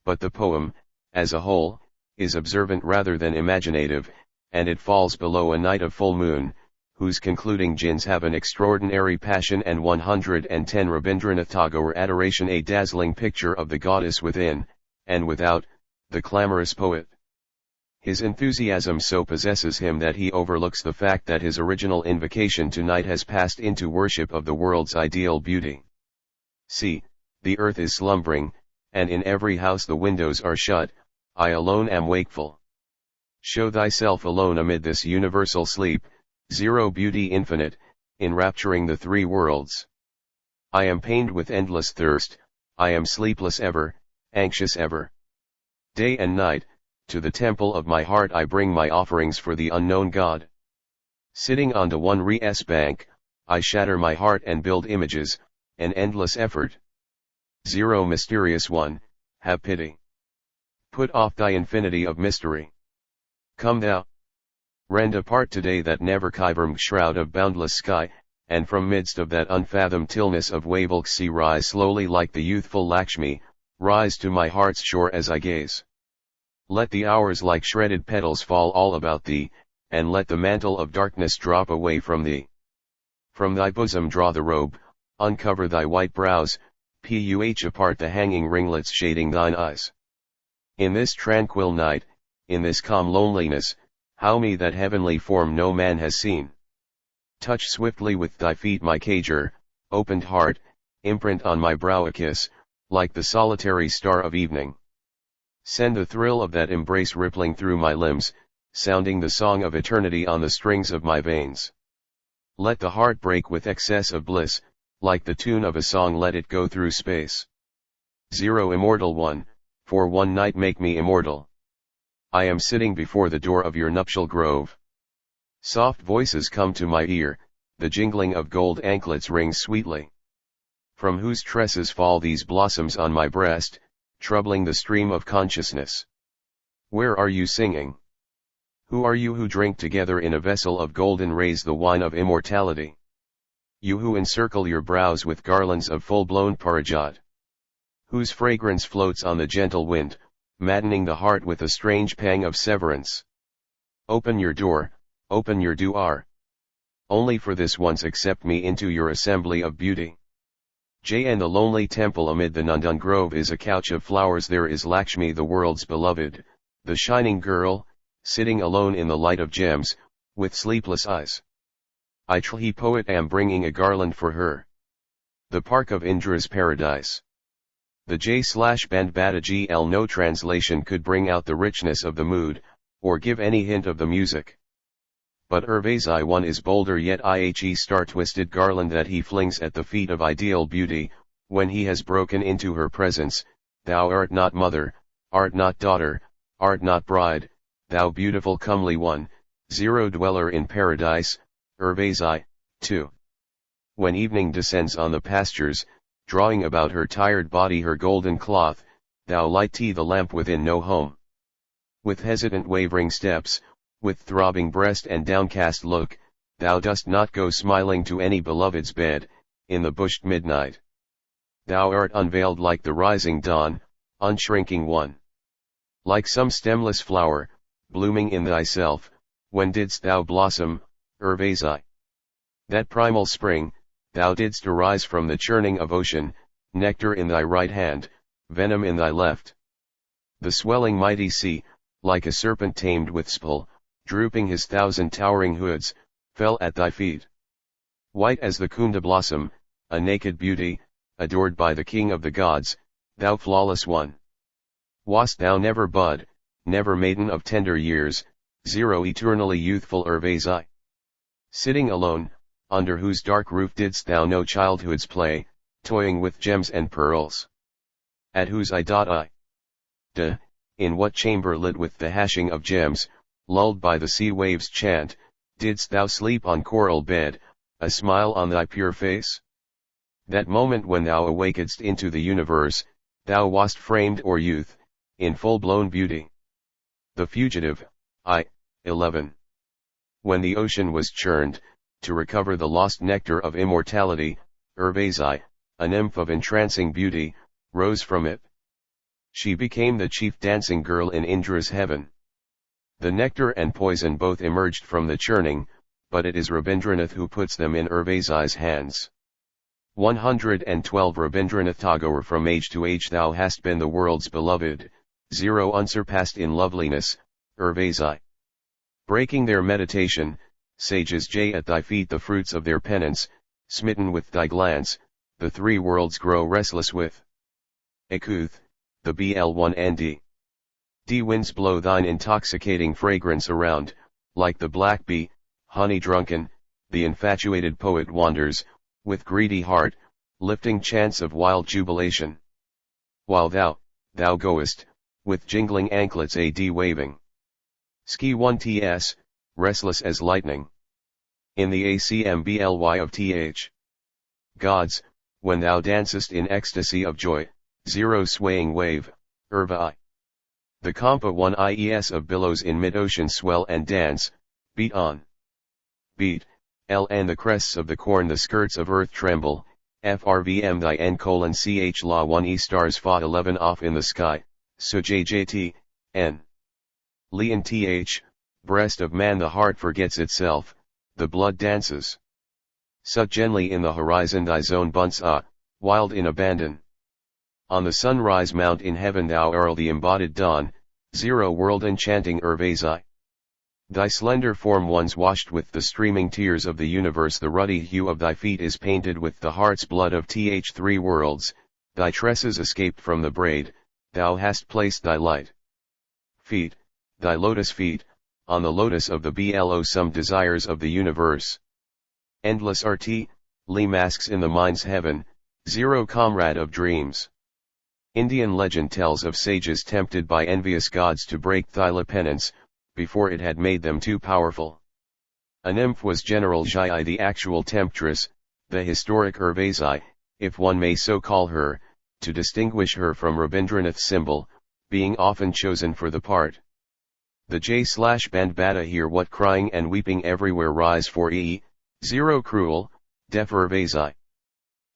But the poem, as a whole, is observant rather than imaginative, and it falls below a night of full moon, whose concluding jins have an extraordinary passion and 110 Rabindranath Tagore adoration, a dazzling picture of the goddess within, and without, the clamorous poet. His enthusiasm so possesses him that he overlooks the fact that his original invocation to night has passed into worship of the world's ideal beauty. See, the earth is slumbering, and in every house the windows are shut, I alone am wakeful. Show thyself alone amid this universal sleep, zero beauty infinite, enrapturing the three worlds. I am pained with endless thirst, I am sleepless ever, anxious ever. Day and night, to the temple of my heart I bring my offerings for the unknown God. Sitting on the one Re's bank, I shatter my heart and build images, an endless effort. Zero mysterious one, have pity. Put off thy infinity of mystery. Come thou. Rend apart today that never kyberm shroud of boundless sky, and from midst of that unfathomed stillness of waveless sea rise slowly like the youthful Lakshmi, rise to my heart's shore as I gaze. Let the hours like shredded petals fall all about thee, and let the mantle of darkness drop away from thee. From thy bosom draw the robe, uncover thy white brows, push apart the hanging ringlets shading thine eyes. In this tranquil night, in this calm loneliness, how me that heavenly form no man has seen. Touch swiftly with thy feet my cager, opened heart, imprint on my brow a kiss, like the solitary star of evening. Send the thrill of that embrace rippling through my limbs, sounding the song of eternity on the strings of my veins. Let the heart break with excess of bliss, like the tune of a song let it go through space. Zero immortal one, for one night make me immortal. I am sitting before the door of your nuptial grove. Soft voices come to my ear, the jingling of gold anklets rings sweetly. From whose tresses fall these blossoms on my breast, troubling the stream of consciousness? Where are you singing? Who are you who drink together in a vessel of golden rays the wine of immortality? You who encircle your brows with garlands of full-blown parijat, whose fragrance floats on the gentle wind, maddening the heart with a strange pang of severance. Open your door, open your duar. Only for this once accept me into your assembly of beauty. And the lonely temple amid the Nandan grove is a couch of flowers. There is Lakshmi, the world's beloved, the shining girl, sitting alone in the light of gems, with sleepless eyes. I He poet am bringing a garland for her. The park of Indra's paradise. The J/Bandbata GL no translation could bring out the richness of the mood, or give any hint of the music. But Urvasi one is bolder yet. Ihe star-twisted garland that he flings at the feet of ideal beauty, when he has broken into her presence. Thou art not mother, art not daughter, art not bride, thou beautiful comely one, zero dweller in paradise. Urvasi, 2. When evening descends on the pastures, drawing about her tired body her golden cloth, thou light the lamp within no home. With hesitant wavering steps, with throbbing breast and downcast look, thou dost not go smiling to any beloved's bed, in the bushed midnight. Thou art unveiled like the rising dawn, unshrinking one. Like some stemless flower, blooming in thyself, when didst thou blossom, Urvazi? That primal spring, thou didst arise from the churning of ocean, nectar in thy right hand, venom in thy left. The swelling mighty sea, like a serpent tamed with spell, drooping his thousand towering hoods, fell at thy feet. White as the kunda blossom, a naked beauty, adored by the king of the gods, thou flawless one. Wast thou never bud, never maiden of tender years, eternally youthful Urvazi? Sitting alone, under whose dark roof didst thou know childhood's play, toying with gems and pearls? At whose in what chamber lit with the hashing of gems, lulled by the sea waves' chant, didst thou sleep on coral bed, a smile on thy pure face? That moment when thou awakedst into the universe, thou wast framed or youth, in full-blown beauty. The fugitive, 11. When the ocean was churned, to recover the lost nectar of immortality, Urvazi, a nymph of entrancing beauty, rose from it. She became the chief dancing girl in Indra's heaven. The nectar and poison both emerged from the churning, but it is Rabindranath who puts them in Urvazi's hands. 112 Rabindranath Tagore. From age to age thou hast been the world's beloved, unsurpassed in loveliness, Urvazi. Breaking their meditation, sages jay at thy feet the fruits of their penance, smitten with thy glance, the three worlds grow restless with Akuth, the bl1nd. Winds blow thine intoxicating fragrance around, like the black bee, honey-drunken, the infatuated poet wanders, with greedy heart, lifting chants of wild jubilation. While thou goest, with jingling anklets waving. Ski 1ts, restless as lightning. In the acmbly of th. Gods, when thou dancest in ecstasy of joy, swaying wave, Urva. The compa 1ies of billows in mid-ocean swell and dance, beat on. Beat, and the crests of the corn the skirts of earth tremble, frvm thy ch la 1e stars fa 11 off in the sky, sujjt, n. Lian th, breast of man the heart forgets itself, the blood dances. Suddenly in the horizon thy zone bunts wild in abandon. On the sunrise mount in heaven thou art the embodied dawn, world enchanting Urvazi. Thy slender form once washed with the streaming tears of the universe, the ruddy hue of thy feet is painted with the heart's blood of three worlds, thy tresses escaped from the braid, thou hast placed thy light feet, thy lotus feet, on the lotus of the blossom desires of the universe. Endless RT, Lee masks in the mind's heaven, comrade of dreams. Indian legend tells of sages tempted by envious gods to break thyla penance, before it had made them too powerful. A nymph was General Jai, the actual temptress, the historic Urvazi, if one may so call her, to distinguish her from Rabindranath's symbol, being often chosen for the part. The J/Bandbata hear what crying and weeping everywhere rise for cruel, deaf Urvazi.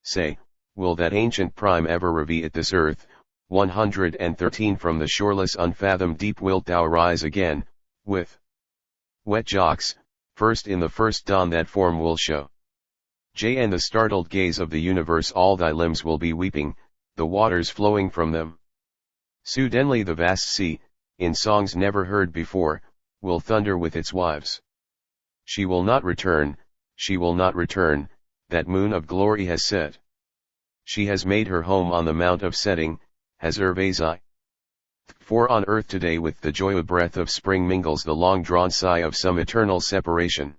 Say, will that ancient prime ever revisit this earth? 113 From the shoreless unfathomed deep wilt thou rise again, with wet jocks, first in the first dawn that form will show. And the startled gaze of the universe all thy limbs will be weeping, the waters flowing from them. Suddenly the vast sea, in songs never heard before, will thunder with its wives. She will not return, that moon of glory has set. She has made her home on the mount of setting, has Urvazi. For on earth today with the joyous breath of spring mingles the long-drawn sigh of some eternal separation.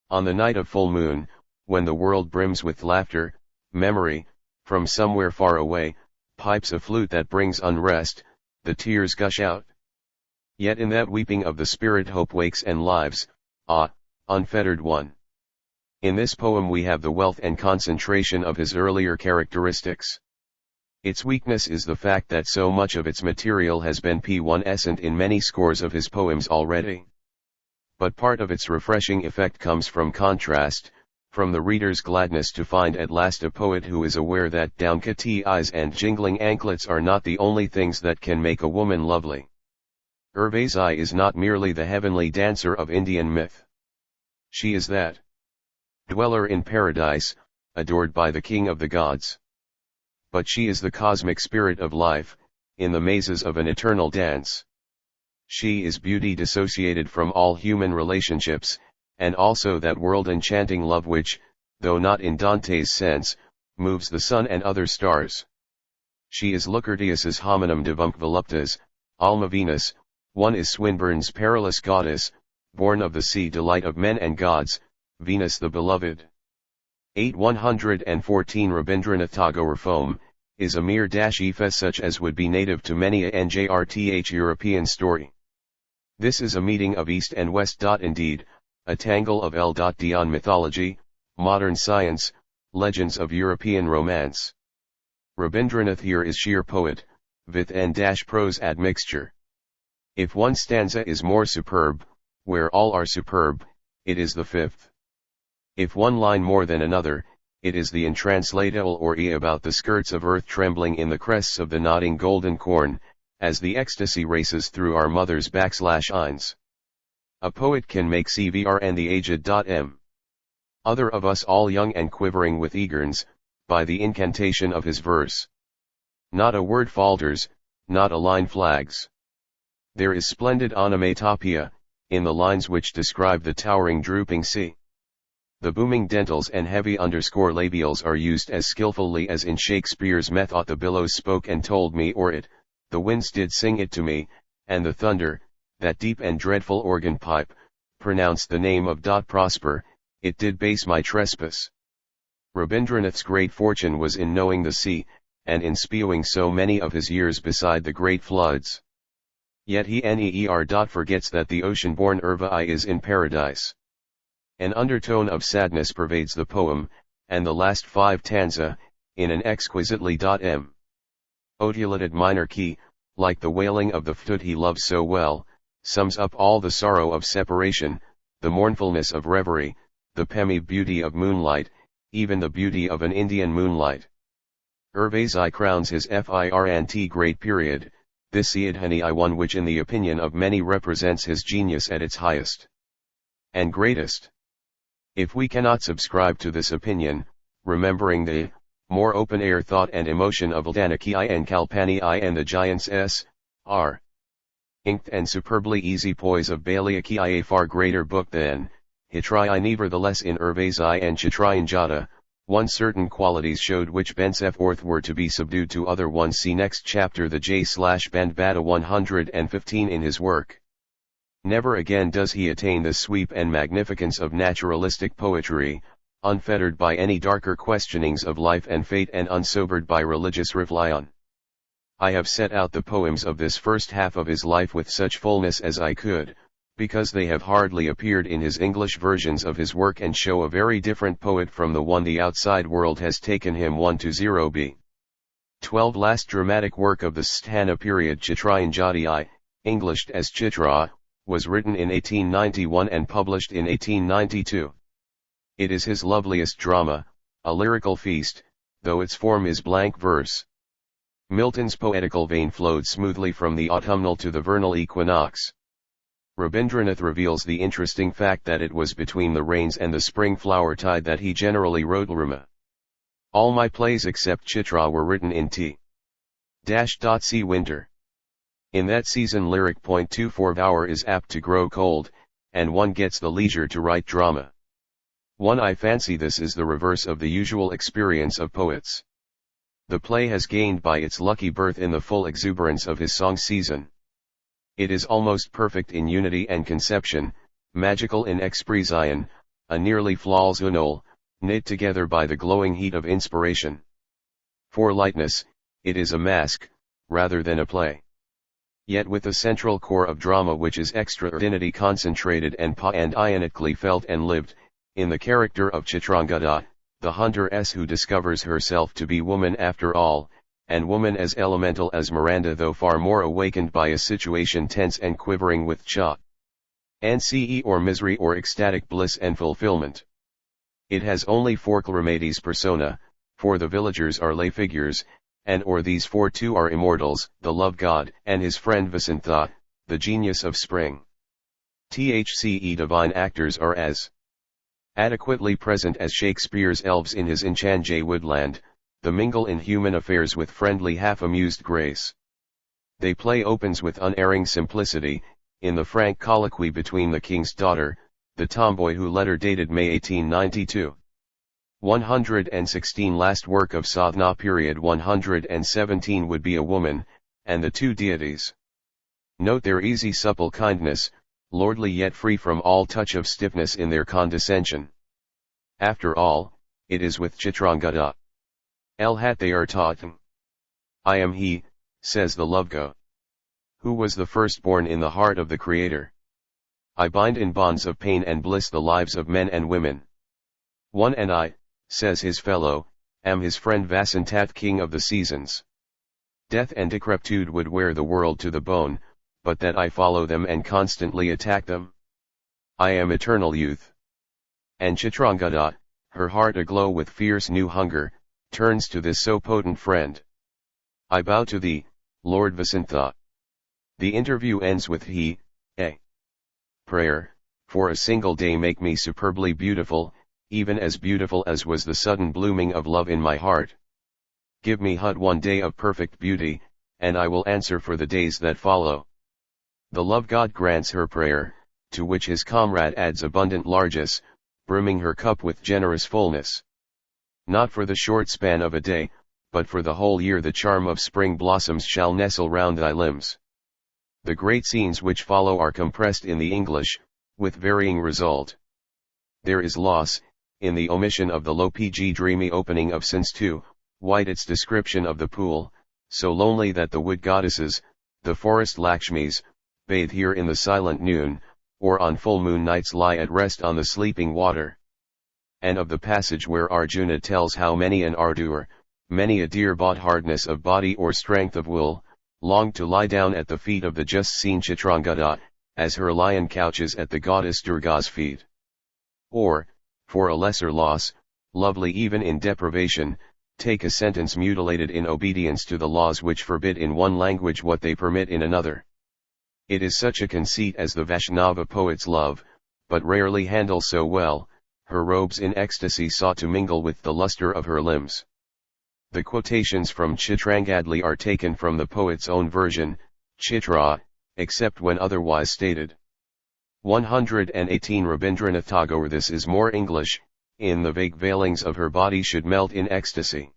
On the night of full moon, when the world brims with laughter, memory, from somewhere far away, pipes a flute that brings unrest, the tears gush out. Yet in that weeping of the spirit hope wakes and lives, unfettered one. In this poem we have the wealth and concentration of his earlier characteristics. Its weakness is the fact that so much of its material has been P1-escent in many scores of his poems already. But part of its refreshing effect comes from contrast, from the reader's gladness to find at last a poet who is aware that downcatty eyes and jingling anklets are not the only things that can make a woman lovely. Urvashi is not merely the heavenly dancer of Indian myth. She is that dweller in paradise, adored by the king of the gods. But she is the cosmic spirit of life, in the mazes of an eternal dance. She is beauty dissociated from all human relationships, and also that world-enchanting love which, though not in Dante's sense, moves the sun and other stars. She is Lucretius's hominum divum voluptas, Alma Venus. One is Swinburne's perilous goddess, born of the sea delight of men and gods, Venus the beloved. 8114 Rabindranath Tagore Poem, is a mere effe such as would be native to many a njrth European story. This is a meeting of East and West. Indeed, a tangle of L.Dion mythology, modern science, legends of European romance. Rabindranath here is sheer poet, with n-prose admixture. If one stanza is more superb, where all are superb, it is the fifth. If one line more than another, it is the intranslatable or about the skirts of earth trembling in the crests of the nodding golden corn, as the ecstasy races through our mother's /eyes. A poet can make CVR and the aged. Other of us all young and quivering with eagerness, by the incantation of his verse. Not a word falters, not a line flags. There is splendid onomatopoeia, in the lines which describe the towering drooping sea. The booming dentals and heavy underscore labials are used as skillfully as in Shakespeare's method. The billows spoke and told me, or it, the winds did sing it to me, and the thunder, that deep and dreadful organ pipe, pronounced the name of Prosper, it did base my trespass. Rabindranath's great fortune was in knowing the sea, and in spewing so many of his years beside the great floods. Yet he forgets that the ocean-born Urvashi is in paradise. An undertone of sadness pervades the poem, and the last 5 stanza, in an exquisitely modulated minor key, like the wailing of the flute he loves so well, sums up all the sorrow of separation, the mournfulness of reverie, the pemi beauty of moonlight, even the beauty of an Indian moonlight. Urvashi crowns his firnt great period, this Siddhani one which in the opinion of many represents his genius at its highest and greatest. If we cannot subscribe to this opinion, remembering the more open-air thought and emotion of Valdaniki and Kalpani and the giants S.R. inked and superbly easy poise of Baileyaki a far greater book than Hitrai nevertheless in Urvashi and Chitrayanjata, one certain qualities showed which benceforth were to be subdued to other ones. See next chapter the J/Bandbata 115 in his work. Never again does he attain the sweep and magnificence of naturalistic poetry, unfettered by any darker questionings of life and fate and unsobered by religious reflection. I have set out the poems of this first half of his life with such fullness as I could, because they have hardly appeared in his English versions of his work and show a very different poet from the one the outside world has taken him 1-0b. 12 Last dramatic work of the Sthana period, Chitrayanjati, Englished as Chitra, was written in 1891 and published in 1892. It is his loveliest drama, a lyrical feast, though its form is blank verse. Milton's poetical vein flowed smoothly from the autumnal to the vernal equinox. Rabindranath reveals the interesting fact that it was between the rains and the spring flower tide that he generally wrote Rama. All my plays except Chitra were written in T.C. winter. In that season lyric .24 hour is apt to grow cold, and one gets the leisure to write drama. I fancy this is the reverse of the usual experience of poets. The play has gained by its lucky birth in the full exuberance of his song season. It is almost perfect in unity and conception, magical in expression, a nearly flawless unol, knit together by the glowing heat of inspiration. For lightness, it is a masque, rather than a play. Yet with the central core of drama which is extraordinarily concentrated and ionically felt and lived, in the character of Chitrangada, the huntress who discovers herself to be woman after all, and woman as elemental as Miranda though far more awakened by a situation tense and quivering with nce or misery or ecstatic bliss and fulfillment. It has only 4 Climades persona, for the villagers are lay figures, and or these 4 too are immortals, the love god, and his friend Vasantha, the genius of spring. Thce divine actors are as adequately present as Shakespeare's elves in his Enchanted Woodland, the mingle in human affairs with friendly half-amused grace. They play opens with unerring simplicity, in the frank colloquy between the king's daughter, the tomboy who letter dated May 1892. 116 Last work of sadhana period 117 would be a woman, and the 2 deities. Note their easy supple kindness, lordly yet free from all touch of stiffness in their condescension. After all, it is with Chitrangada Hat they are taught. I am he, says the love god, who was the firstborn in the heart of the Creator. I bind in bonds of pain and bliss the lives of men and women. One and I, says his fellow, am his friend Vasantat king of the seasons. Death and decrepitude would wear the world to the bone, but that I follow them and constantly attack them. I am eternal youth. And Chitrangada, her heart aglow with fierce new hunger, turns to this so potent friend. I bow to thee, Lord Vasantha. The interview ends with a prayer, for a single day make me superbly beautiful, even as beautiful as was the sudden blooming of love in my heart. Give me one day of perfect beauty, and I will answer for the days that follow. The love god grants her prayer, to which his comrade adds abundant largesse, brimming her cup with generous fullness. Not for the short span of a day, but for the whole year the charm of spring blossoms shall nestle round thy limbs. The great scenes which follow are compressed in the English, with varying result. There is loss, in the omission of the low-pg dreamy opening of Sense 2, White its description of the pool, so lonely that the wood goddesses, the forest Lakshmis, bathe here in the silent noon, or on full moon nights lie at rest on the sleeping water. And of the passage where Arjuna tells how many an ardour, many a dear-bought hardness of body or strength of will, longed to lie down at the feet of the just seen Chitrangada, as her lion couches at the goddess Durga's feet. Or, for a lesser loss, lovely even in deprivation, take a sentence mutilated in obedience to the laws which forbid in one language what they permit in another. It is such a conceit as the Vaishnava poets love, but rarely handle so well. Her robes in ecstasy sought to mingle with the luster of her limbs. The quotations from Chitrangadli are taken from the poet's own version, Chitra, except when otherwise stated. 118 Rabindranath Tagore. This is more English, in the vague veilings of her body should melt in ecstasy.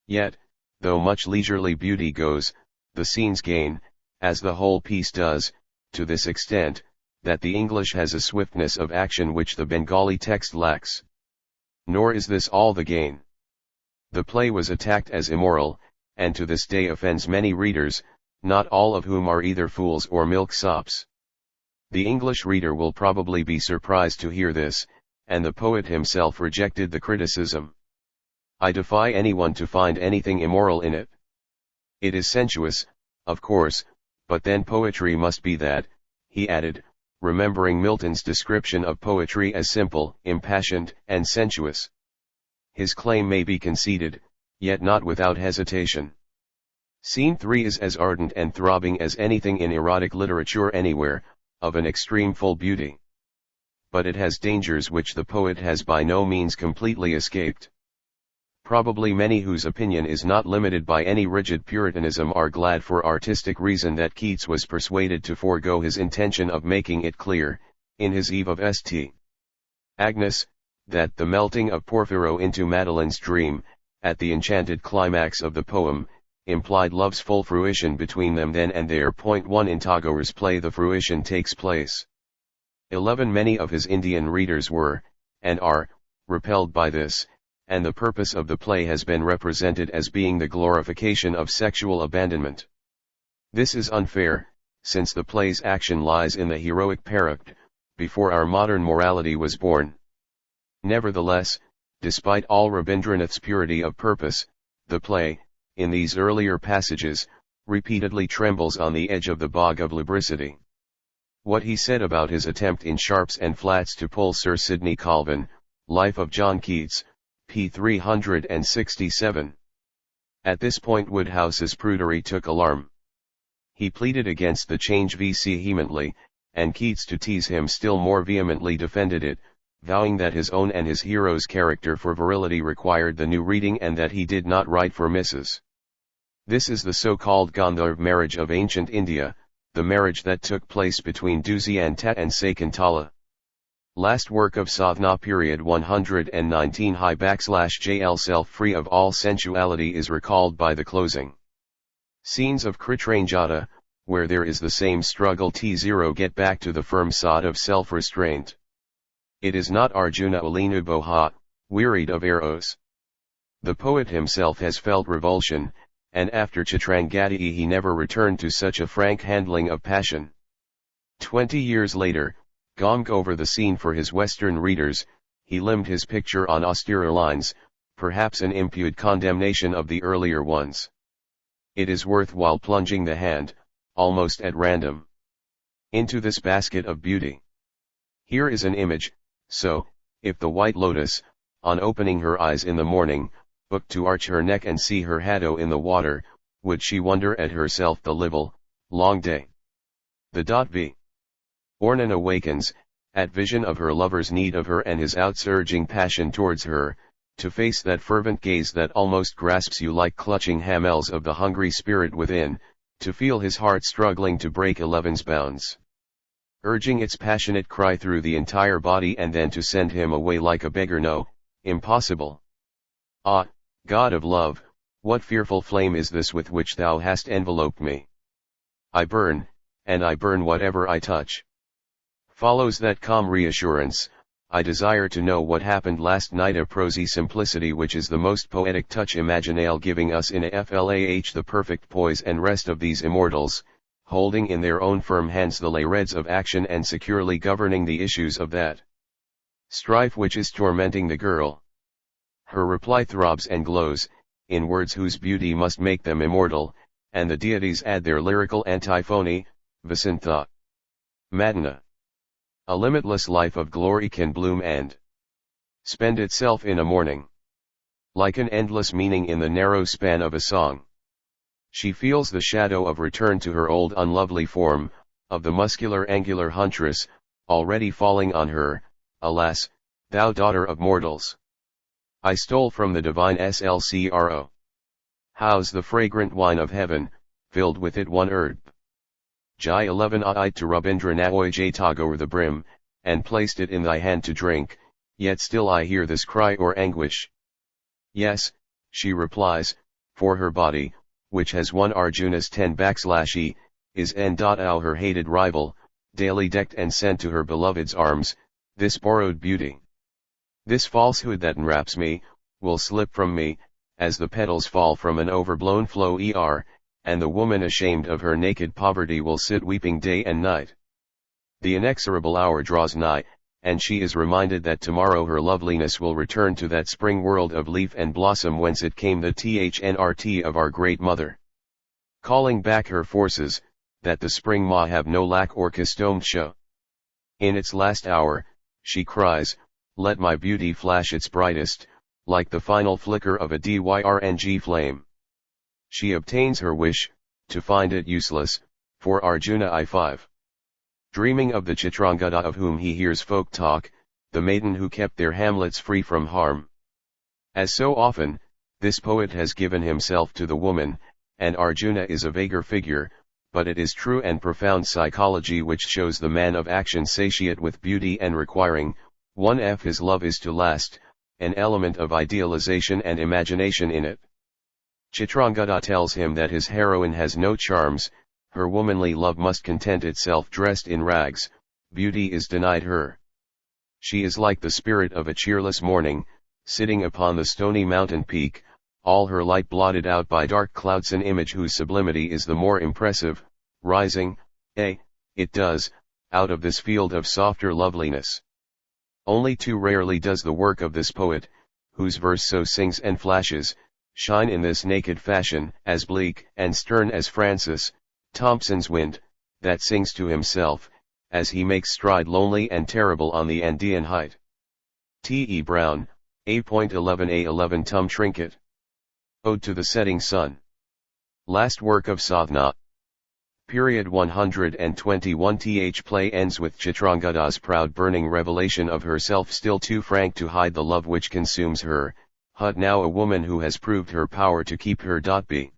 Yet, though much leisurely beauty goes, the scenes gain, as the whole piece does, to this extent, that the English has a swiftness of action which the Bengali text lacks. Nor is this all the gain. The play was attacked as immoral, and to this day offends many readers, not all of whom are either fools or milksops. The English reader will probably be surprised to hear this, and the poet himself rejected the criticism. I defy anyone to find anything immoral in it. It is sensuous, of course, but then poetry must be that, he added, remembering Milton's description of poetry as simple, impassioned, and sensuous. His claim may be conceded, yet not without hesitation. Scene 3 is as ardent and throbbing as anything in erotic literature anywhere, of an extreme full beauty. But it has dangers which the poet has by no means completely escaped. Probably many whose opinion is not limited by any rigid puritanism are glad for artistic reason that Keats was persuaded to forego his intention of making it clear, in his Eve of St. Agnes, that the melting of Porphyro into Madeline's dream, at the enchanted climax of the poem, implied love's full fruition between them then and there. 1 In Tagore's play the fruition takes place. 11 Many of his Indian readers were, and are, repelled by this, and the purpose of the play has been represented as being the glorification of sexual abandonment. This is unfair, since the play's action lies in the heroic period, before our modern morality was born. Nevertheless, despite all Rabindranath's purity of purpose, the play, in these earlier passages, repeatedly trembles on the edge of the bog of lubricity. What he said about his attempt in sharps and flats to pull Sir Sidney Colvin, Life of John Keats, p. 367. At this point Woodhouse's prudery took alarm. He pleaded against the change vehemently, and Keats, to tease him still more vehemently, defended it, vowing that his own and his hero's character for virility required the new reading and that he did not write for Mrs. This is the so-called Gandharv marriage of ancient India, the marriage that took place between Dushyanta and Sakuntala. Last work of Sadhana, period 119 /JL. Self-free of all sensuality is recalled by the closing scenes of Kritranjata, where there is the same struggle to get back to the firm sod of self-restraint. It is not Arjuna Alinuboha, wearied of Eros. The poet himself has felt revulsion, and after Chitrangada he never returned to such a frank handling of passion. 20 years later, gong over the scene for his Western readers, he limned his picture on austerer lines, perhaps an impued condemnation of the earlier ones. It is worthwhile plunging the hand, almost at random, into this basket of beauty. Here is an image, so, if the white lotus, on opening her eyes in the morning, booked to arch her neck and see her haddo in the water, would she wonder at herself the livel, long day? The v. Ornan awakens, at vision of her lover's need of her and his outsurging passion towards her, to face that fervent gaze that almost grasps you like clutching hamels of the hungry spirit within, to feel his heart struggling to break 11's bounds, urging its passionate cry through the entire body, and then to send him away like a beggar. No, impossible. Ah, God of love, what fearful flame is this with which thou hast enveloped me? I burn, and I burn whatever I touch. Follows that calm reassurance, I desire to know what happened last night, a prosy simplicity which is the most poetic touch imaginale, giving us in a flah the perfect poise and rest of these immortals, holding in their own firm hands the layreds of action and securely governing the issues of that strife which is tormenting the girl. Her reply throbs and glows, in words whose beauty must make them immortal, and the deities add their lyrical antiphony, Vasantha Madana. A limitless life of glory can bloom and spend itself in a morning, like an endless meaning in the narrow span of a song. She feels the shadow of return to her old unlovely form, of the muscular angular huntress, already falling on her. Alas, thou daughter of mortals! I stole from the divine Slcro house the fragrant wine of heaven, filled with it one herb. Jai 11 Ait to Rabindranath Tagore the brim, and placed it in thy hand to drink, yet still I hear this cry or anguish. Yes, she replies, for her body, which has won Arjuna's 10/E, is n.ow her hated rival, daily decked and sent to her beloved's arms, this borrowed beauty. This falsehood that enwraps me, will slip from me, as the petals fall from an overblown flower, and the woman ashamed of her naked poverty will sit weeping day and night. The inexorable hour draws nigh, and she is reminded that tomorrow her loveliness will return to that spring world of leaf and blossom whence it came, the THNRT of our great mother. Calling back her forces, that the spring ma have no lack or customed show. In its last hour, she cries, let my beauty flash its brightest, like the final flicker of a dyrng flame. She obtains her wish, to find it useless, for Arjuna I5. Dreaming of the Chitrangada of whom he hears folk talk, the maiden who kept their hamlets free from harm. As so often, this poet has given himself to the woman, and Arjuna is a vaguer figure, but it is true and profound psychology which shows the man of action satiate with beauty and requiring, 1f his love is to last, an element of idealization and imagination in it. Chitrangada tells him that his heroine has no charms, her womanly love must content itself dressed in rags, beauty is denied her. She is like the spirit of a cheerless morning, sitting upon the stony mountain peak, all her light blotted out by dark clouds, an image whose sublimity is the more impressive, rising, it does, out of this field of softer loveliness. Only too rarely does the work of this poet, whose verse so sings and flashes, shine in this naked fashion, as bleak and stern as Francis Thompson's wind, that sings to himself, as he makes stride lonely and terrible on the Andean height. T. E. Brown, A.11a11 Tum Trinket. Ode to the Setting Sun. Last work of Sadhana. Period 121. Th play ends with Chitrangada's proud burning revelation of herself, still too frank to hide the love which consumes her, but now a woman who has proved her power to keep her. B.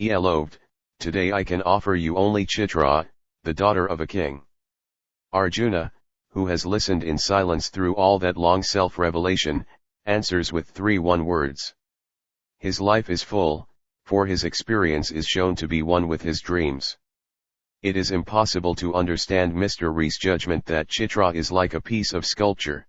Eloved, today I can offer you only Chitra, the daughter of a king. Arjuna, who has listened in silence through all that long self-revelation, answers with 3 words. His life is full, for his experience is shown to be one with his dreams. It is impossible to understand Mr. Rees' judgment that Chitra is like a piece of sculpture.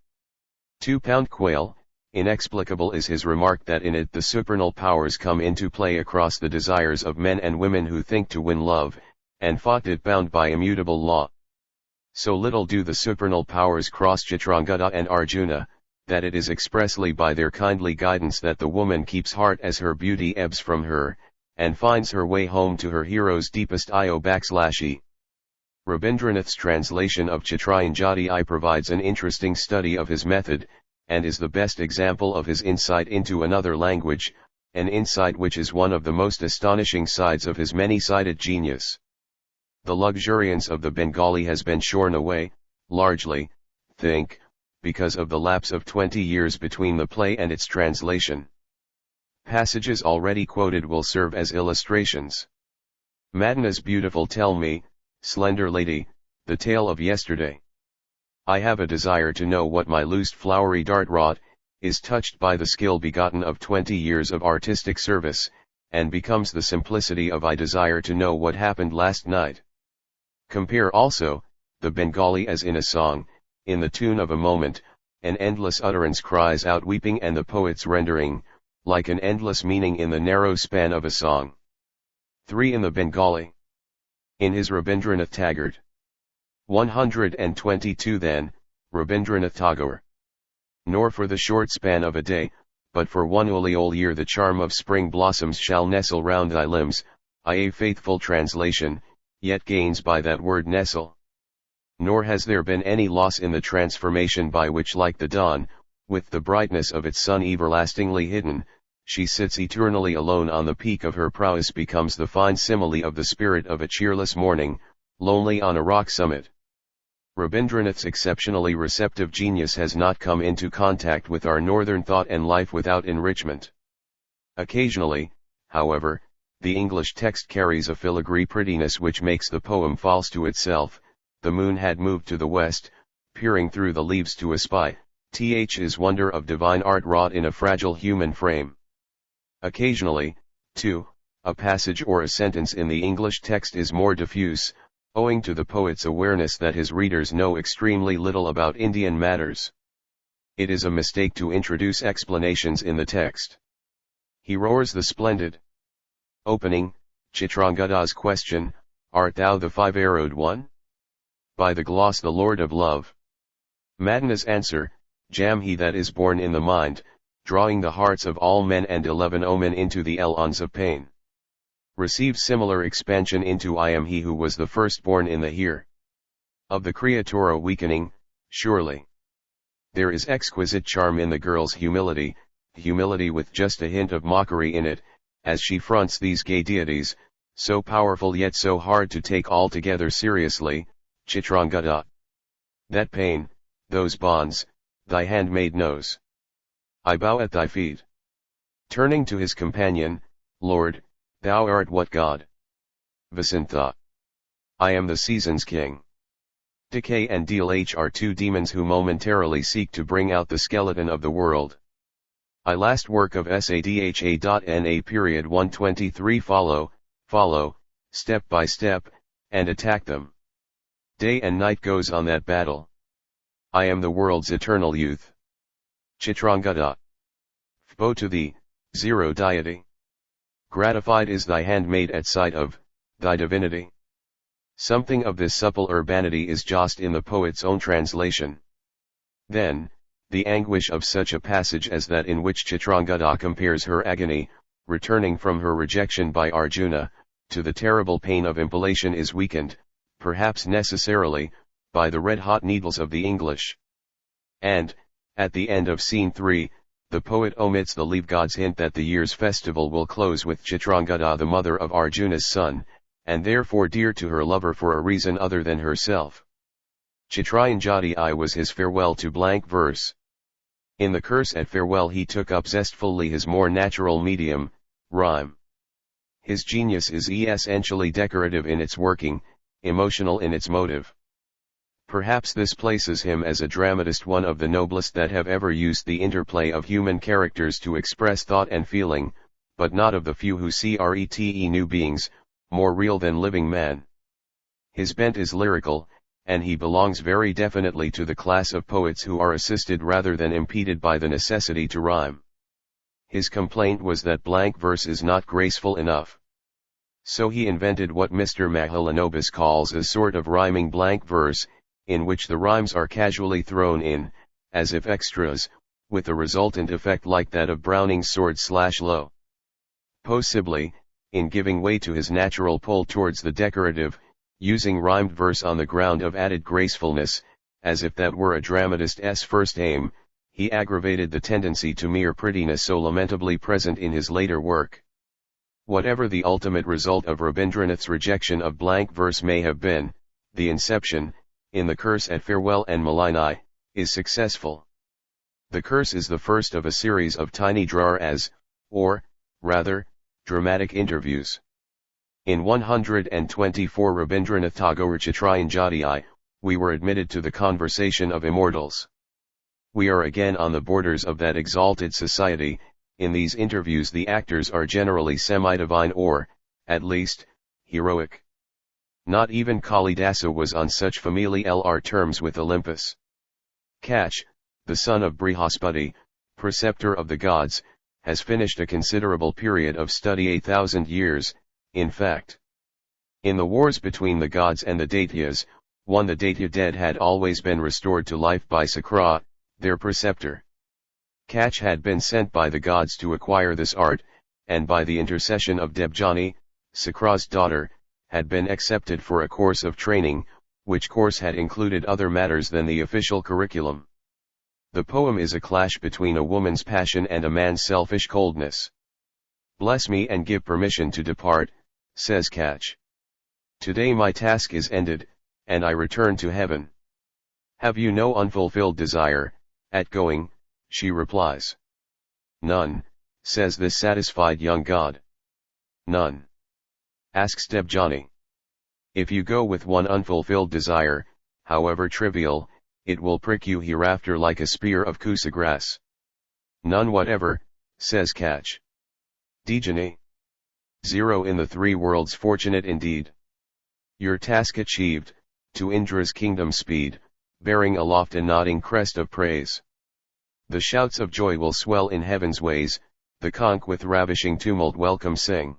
2-pound quail, inexplicable is his remark that in it the supernal powers come into play across the desires of men and women who think to win love, and fought it bound by immutable law. So little do the supernal powers cross Chitrangada and Arjuna, that it is expressly by their kindly guidance that the woman keeps heart as her beauty ebbs from her, and finds her way home to her hero's deepest /E. Rabindranath's translation of Chitrayanjati I provides an interesting study of his method, and is the best example of his insight into another language, an insight which is one of the most astonishing sides of his many-sided genius. The luxuriance of the Bengali has been shorn away, largely, because of the lapse of 20 years between the play and its translation. Passages already quoted will serve as illustrations. Madana's beautiful tell me, slender lady, the tale of yesterday. I have a desire to know what my loosed flowery dart wrought, is touched by the skill begotten of 20 years of artistic service, and becomes the simplicity of I desire to know what happened last night. Compare also, the Bengali as in a song, in the tune of a moment, an endless utterance cries out weeping, and the poet's rendering, like an endless meaning in the narrow span of a song. 3 in the Bengali. In his Rabindranath Tagore. 122 then, Rabindranath Tagore. Nor for the short span of a day, but for one whole year the charm of spring blossoms shall nestle round thy limbs, a faithful translation, yet gains by that word nestle. Nor has there been any loss in the transformation by which, like the dawn, with the brightness of its sun everlastingly hidden, she sits eternally alone on the peak of her prowess, becomes the fine simile of the spirit of a cheerless morning, lonely on a rock summit. Rabindranath's exceptionally receptive genius has not come into contact with our northern thought and life without enrichment. Occasionally, however, the English text carries a filigree prettiness which makes the poem false to itself. The moon had moved to the west, peering through the leaves to espy, Th's wonder of divine art wrought in a fragile human frame. Occasionally, too, a passage or a sentence in the English text is more diffuse, owing to the poet's awareness that his readers know extremely little about Indian matters. It is a mistake to introduce explanations in the text. He roars the splendid opening, Chitrangada's question, art thou the 5-arrowed one? By the gloss the Lord of Love. Madana's answer, Jam he that is born in the mind, drawing the hearts of all men and 11 omen into the eons of pain. Receives similar expansion into I am he who was the firstborn in the here. Of the Creatora weakening, surely. There is exquisite charm in the girl's humility with just a hint of mockery in it, as she fronts these gay deities, so powerful yet so hard to take altogether seriously, Chitrangada. That pain, those bonds, thy handmaid knows. I bow at thy feet. Turning to his companion, Lord, thou art what God? Vasantha. I am the season's king. Decay and Deal are 2 demons who momentarily seek to bring out the skeleton of the world. I last work of Sadha.Na period 123 follow, step by step, and attack them. Day and night goes on that battle. I am the world's eternal youth. Chitrangada. Foe to thee, zero deity. Gratified is thy handmaid at sight of thy divinity. Something of this supple urbanity is just in the poet's own translation. Then, the anguish of such a passage as that in which Chitrangada compares her agony, returning from her rejection by Arjuna, to the terrible pain of impalation is weakened, perhaps necessarily, by the red-hot needles of the English. And, at the end of scene 3, the poet omits the leave god's hint that the year's festival will close with Chitrangada, the mother of Arjuna's son, and therefore dear to her lover for a reason other than herself. Chitrayanjati was his farewell to blank verse. In the curse at farewell he took up zestfully his more natural medium, rhyme. His genius is essentially decorative in its working, emotional in its motive. Perhaps this places him as a dramatist one of the noblest that have ever used the interplay of human characters to express thought and feeling, but not of the few who see rete new beings, more real than living man. His bent is lyrical, and he belongs very definitely to the class of poets who are assisted rather than impeded by the necessity to rhyme. His complaint was that blank verse is not graceful enough. So he invented what Mr. Mahalanobis calls a sort of rhyming blank verse, in which the rhymes are casually thrown in, as if extras, with a resultant effect like that of Browning's sword/low. Possibly, in giving way to his natural pull towards the decorative, using rhymed verse on the ground of added gracefulness, as if that were a dramatist's first aim, he aggravated the tendency to mere prettiness so lamentably present in his later work. Whatever the ultimate result of Rabindranath's rejection of blank verse may have been, the inception, in the curse at farewell and Malinai, is successful. The curse is the first of a series of tiny dramas, or, rather, dramatic interviews. In 124 Rabindranath Tagore Chitrayanjati, we were admitted to the conversation of immortals. We are again on the borders of that exalted society. In these interviews the actors are generally semi-divine or, at least, heroic. Not even Kalidasa was on such familiar terms with Olympus. Kach, the son of Brihaspati, preceptor of the gods, has finished a considerable period of study 1,000 years, in fact. In the wars between the gods and the Daityas, the Daitya dead had always been restored to life by Sakra, their preceptor. Kach had been sent by the gods to acquire this art, and by the intercession of Debjani, Sakra's daughter, had been accepted for a course of training, which course had included other matters than the official curriculum. The poem is a clash between a woman's passion and a man's selfish coldness. "Bless me and give permission to depart," says Kach. "Today my task is ended, and I return to heaven." "Have you no unfulfilled desire, at going?" she replies. "None," says this satisfied young god. "None?" asks Debjani. "If you go with one unfulfilled desire, however trivial, it will prick you hereafter like a spear of kusagrass." "None whatever," says Kach. Dejani. 0 in the 3 worlds fortunate indeed. Your task achieved, to Indra's kingdom speed, bearing aloft a nodding crest of praise. The shouts of joy will swell in heaven's ways, the conch with ravishing tumult welcome sing.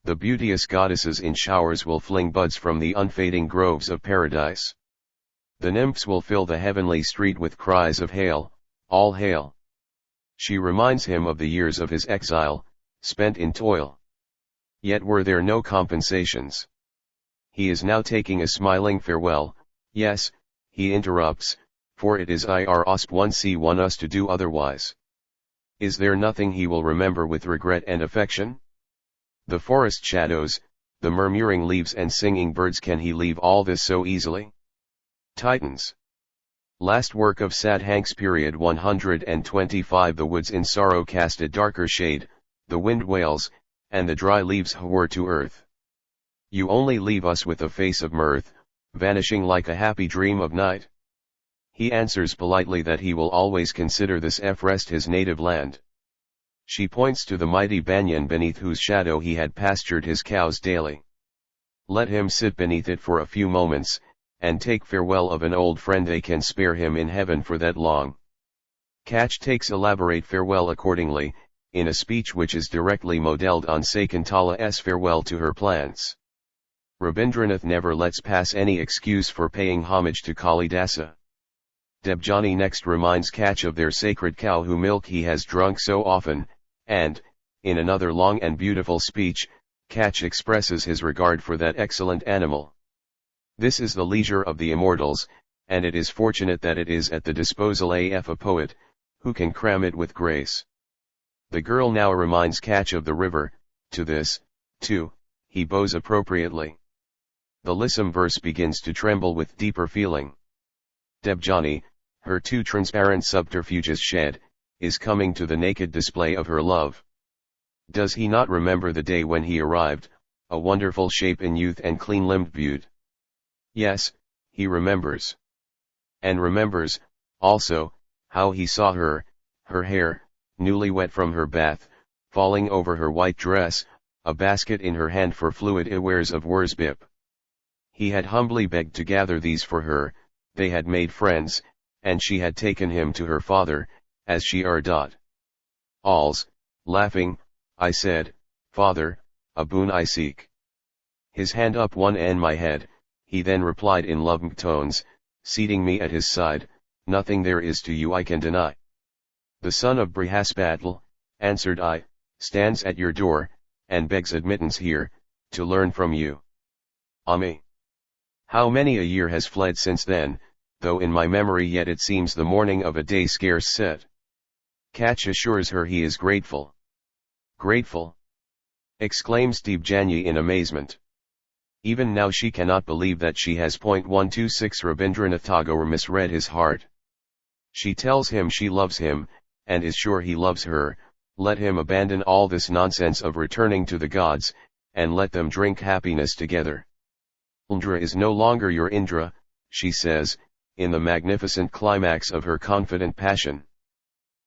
The beauteous goddesses in showers will fling buds from the unfading groves of paradise. The nymphs will fill the heavenly street with cries of hail, all hail. She reminds him of the years of his exile, spent in toil. Yet were there no compensations. He is now taking a smiling farewell. Yes, he interrupts, for it is ir-1c1 us to do otherwise. Is there nothing he will remember with regret and affection? The forest shadows, the murmuring leaves and singing birds, can he leave all this so easily? Titans. Last work of Sadhanks period 125. The woods in sorrow cast a darker shade, the wind wails, and the dry leaves whir to earth. You only leave us with a face of mirth, vanishing like a happy dream of night. He answers politely that he will always consider this rest his native land. She points to the mighty banyan beneath whose shadow he had pastured his cows daily. Let him sit beneath it for a few moments, and take farewell of an old friend they can spare him in heaven for that long. Kach takes elaborate farewell accordingly, in a speech which is directly modelled on Sakuntala's farewell to her plants. Rabindranath never lets pass any excuse for paying homage to Kalidasa. Debjani next reminds Kach of their sacred cow whose milk he has drunk so often, and, in another long and beautiful speech, Kach expresses his regard for that excellent animal. This is the leisure of the immortals, and it is fortunate that it is at the disposal of a poet, who can cram it with grace. The girl now reminds Kach of the river. To this, too, he bows appropriately. The lissom verse begins to tremble with deeper feeling. Debjani, her two transparent subterfuges shed, is coming to the naked display of her love. Does he not remember the day when he arrived, a wonderful shape in youth and clean-limbed beauty? Yes, he remembers. And remembers, also, how he saw her, her hair, newly wet from her bath, falling over her white dress, a basket in her hand for fluid wares of worsbip. He had humbly begged to gather these for her, they had made friends, and she had taken him to her father, as she ardot. Alls, laughing, I said, Father, a boon I seek. His hand up one and my head, he then replied in loving tones, seating me at his side, nothing there is to you I can deny. The son of Brihaspatl, answered I, stands at your door, and begs admittance here, to learn from you. Ami. How many a year has fled since then, though in my memory yet it seems the morning of a day scarce set. Kach assures her he is grateful. Grateful? Exclaims Debjani in amazement. Even now she cannot believe that she has. 126 Rabindranath Tagore misread his heart. She tells him she loves him, and is sure he loves her. Let him abandon all this nonsense of returning to the gods, and let them drink happiness together. Indra is no longer your Indra, she says, in the magnificent climax of her confident passion.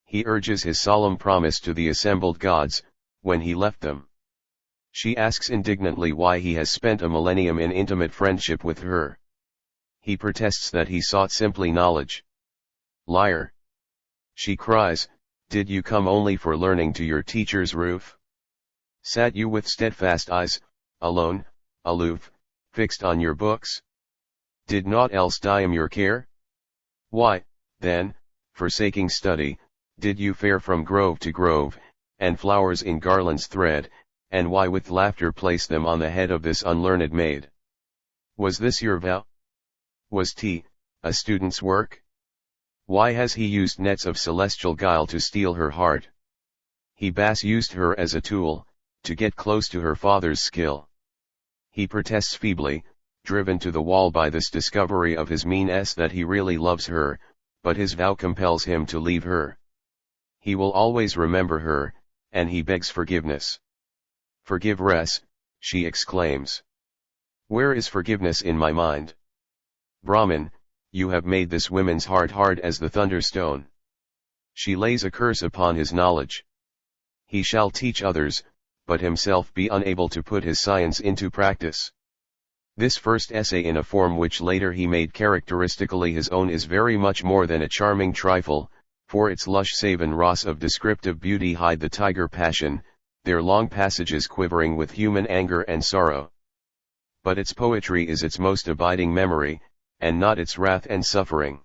He urges his solemn promise to the assembled gods, when he left them. She asks indignantly why he has spent a millennium in intimate friendship with her. He protests that he sought simply knowledge. Liar! She cries, did you come only for learning to your teacher's roof? Sat you with steadfast eyes, alone, aloof, fixed on your books? Did naught else diem your care? Why, then, forsaking study, did you fare from grove to grove, and flowers in garlands thread, and why with laughter place them on the head of this unlearned maid? Was this your vow? Was tea, a student's work? Why has he used nets of celestial guile to steal her heart? He used her as a tool, to get close to her father's skill. He protests feebly, driven to the wall by this discovery of his meanness that he really loves her, but his vow compels him to leave her. He will always remember her, and he begs forgiveness. Forgiveness, she exclaims. Where is forgiveness in my mind? Brahman, you have made this woman's heart hard as the thunderstone. She lays a curse upon his knowledge. He shall teach others, but himself be unable to put his science into practice. This first essay in a form which later he made characteristically his own is very much more than a charming trifle, for its lush savin ras of descriptive beauty hide the tiger passion, their long passages quivering with human anger and sorrow. But its poetry is its most abiding memory, and not its wrath and suffering.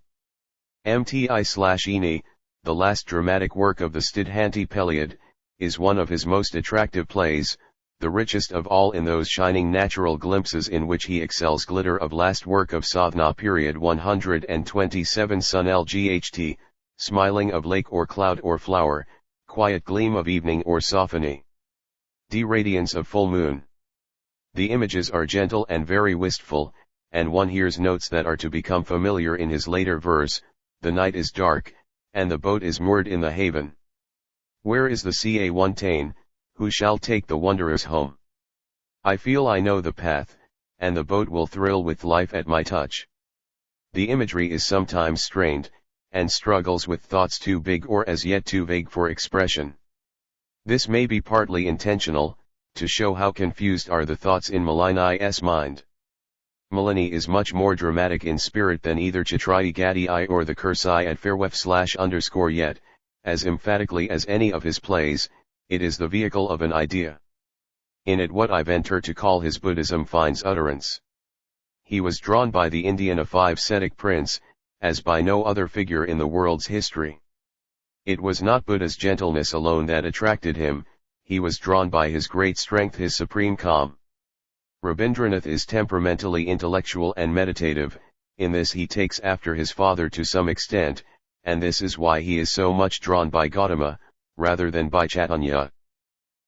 Mti/Ini, the last dramatic work of the Stidhanti Peliad, is one of his most attractive plays, the richest of all in those shining natural glimpses in which he excels. Glitter of last work of Sadhna period 127 Sun Lght, smiling of lake or cloud or flower, quiet gleam of evening or sophonie. D radiance of full moon. The images are gentle and very wistful, and one hears notes that are to become familiar in his later verse, the night is dark, and the boat is moored in the haven. Where is the Ca1 who shall take the wanderers home? I feel I know the path, and the boat will thrill with life at my touch. The imagery is sometimes strained, and struggles with thoughts too big or as yet too vague for expression. This may be partly intentional, to show how confused are the thoughts in Malini's mind. Malini is much more dramatic in spirit than either Chitrayi Gadi I or the Kursai at Fairwef _ yet, as emphatically as any of his plays, it is the vehicle of an idea. In it what I venture to call his Buddhism finds utterance. He was drawn by the Indian a 5 Sedic prince, as by no other figure in the world's history. It was not Buddha's gentleness alone that attracted him, he was drawn by his great strength, his supreme calm. Rabindranath is temperamentally intellectual and meditative, in this he takes after his father to some extent, and this is why he is so much drawn by Gautama, rather than by Chaitanya.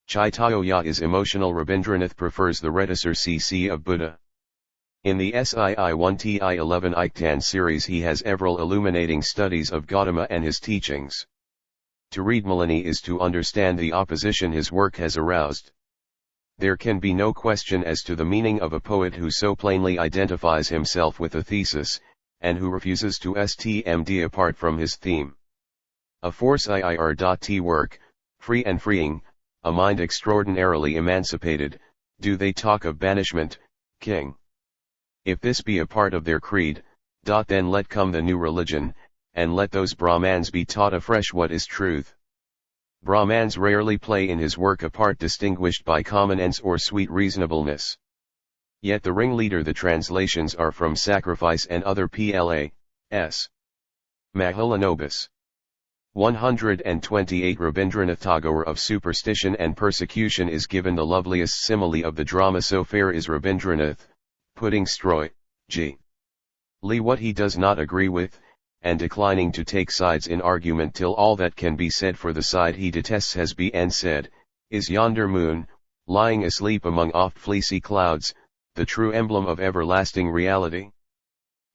Chaitanya is emotional. Rabindranath prefers the reticence of Buddha. In the SII-1TI-11 Iktan series he has several illuminating studies of Gautama and his teachings. To read Malini is to understand the opposition his work has aroused. There can be no question as to the meaning of a poet who so plainly identifies himself with a thesis, and who refuses to stmd apart from his theme. A force IIR.T work, free and freeing, a mind extraordinarily emancipated, do they talk of banishment, king? If this be a part of their creed, then let come the new religion, and let those Brahmans be taught afresh what is truth. Brahmans rarely play in his work a part distinguished by common ends or sweet reasonableness. Yet the ringleader. The translations are from Sacrifice and Other Plas. Mahalanobis. 128 Rabindranath Tagore of superstition and persecution is given the loveliest simile of the drama. So fair is Rabindranath, putting straw, g. Lee what he does not agree with, and declining to take sides in argument till all that can be said for the side he detests has been said, is yonder moon, lying asleep among oft fleecy clouds, the true emblem of everlasting reality?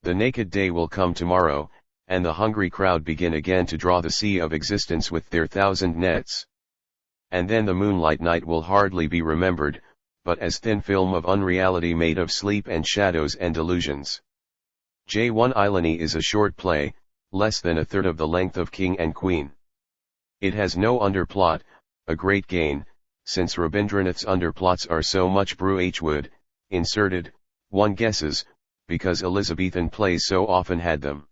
The naked day will come tomorrow, and the hungry crowd begin again to draw the sea of existence with their thousand nets. And then the moonlight night will hardly be remembered, but as thin film of unreality made of sleep and shadows and delusions. J1 Ilani is a short play, less than a third of the length of King and Queen. It has no underplot, a great gain, since Rabindranath's underplots are so much Bruchwood, inserted, one guesses, because Elizabethan plays so often had them.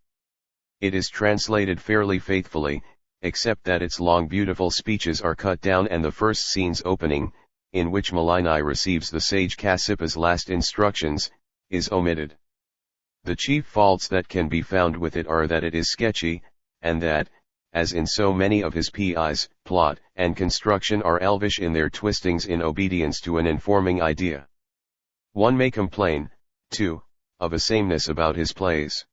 It is translated fairly faithfully, except that its long beautiful speeches are cut down and the first scene's opening, in which Malini receives the sage Kassyapa's last instructions, is omitted. The chief faults that can be found with it are that it is sketchy, and that, as in so many of his PIs, plot and construction are elvish in their twistings in obedience to an informing idea. One may complain, too, of a sameness about his plays.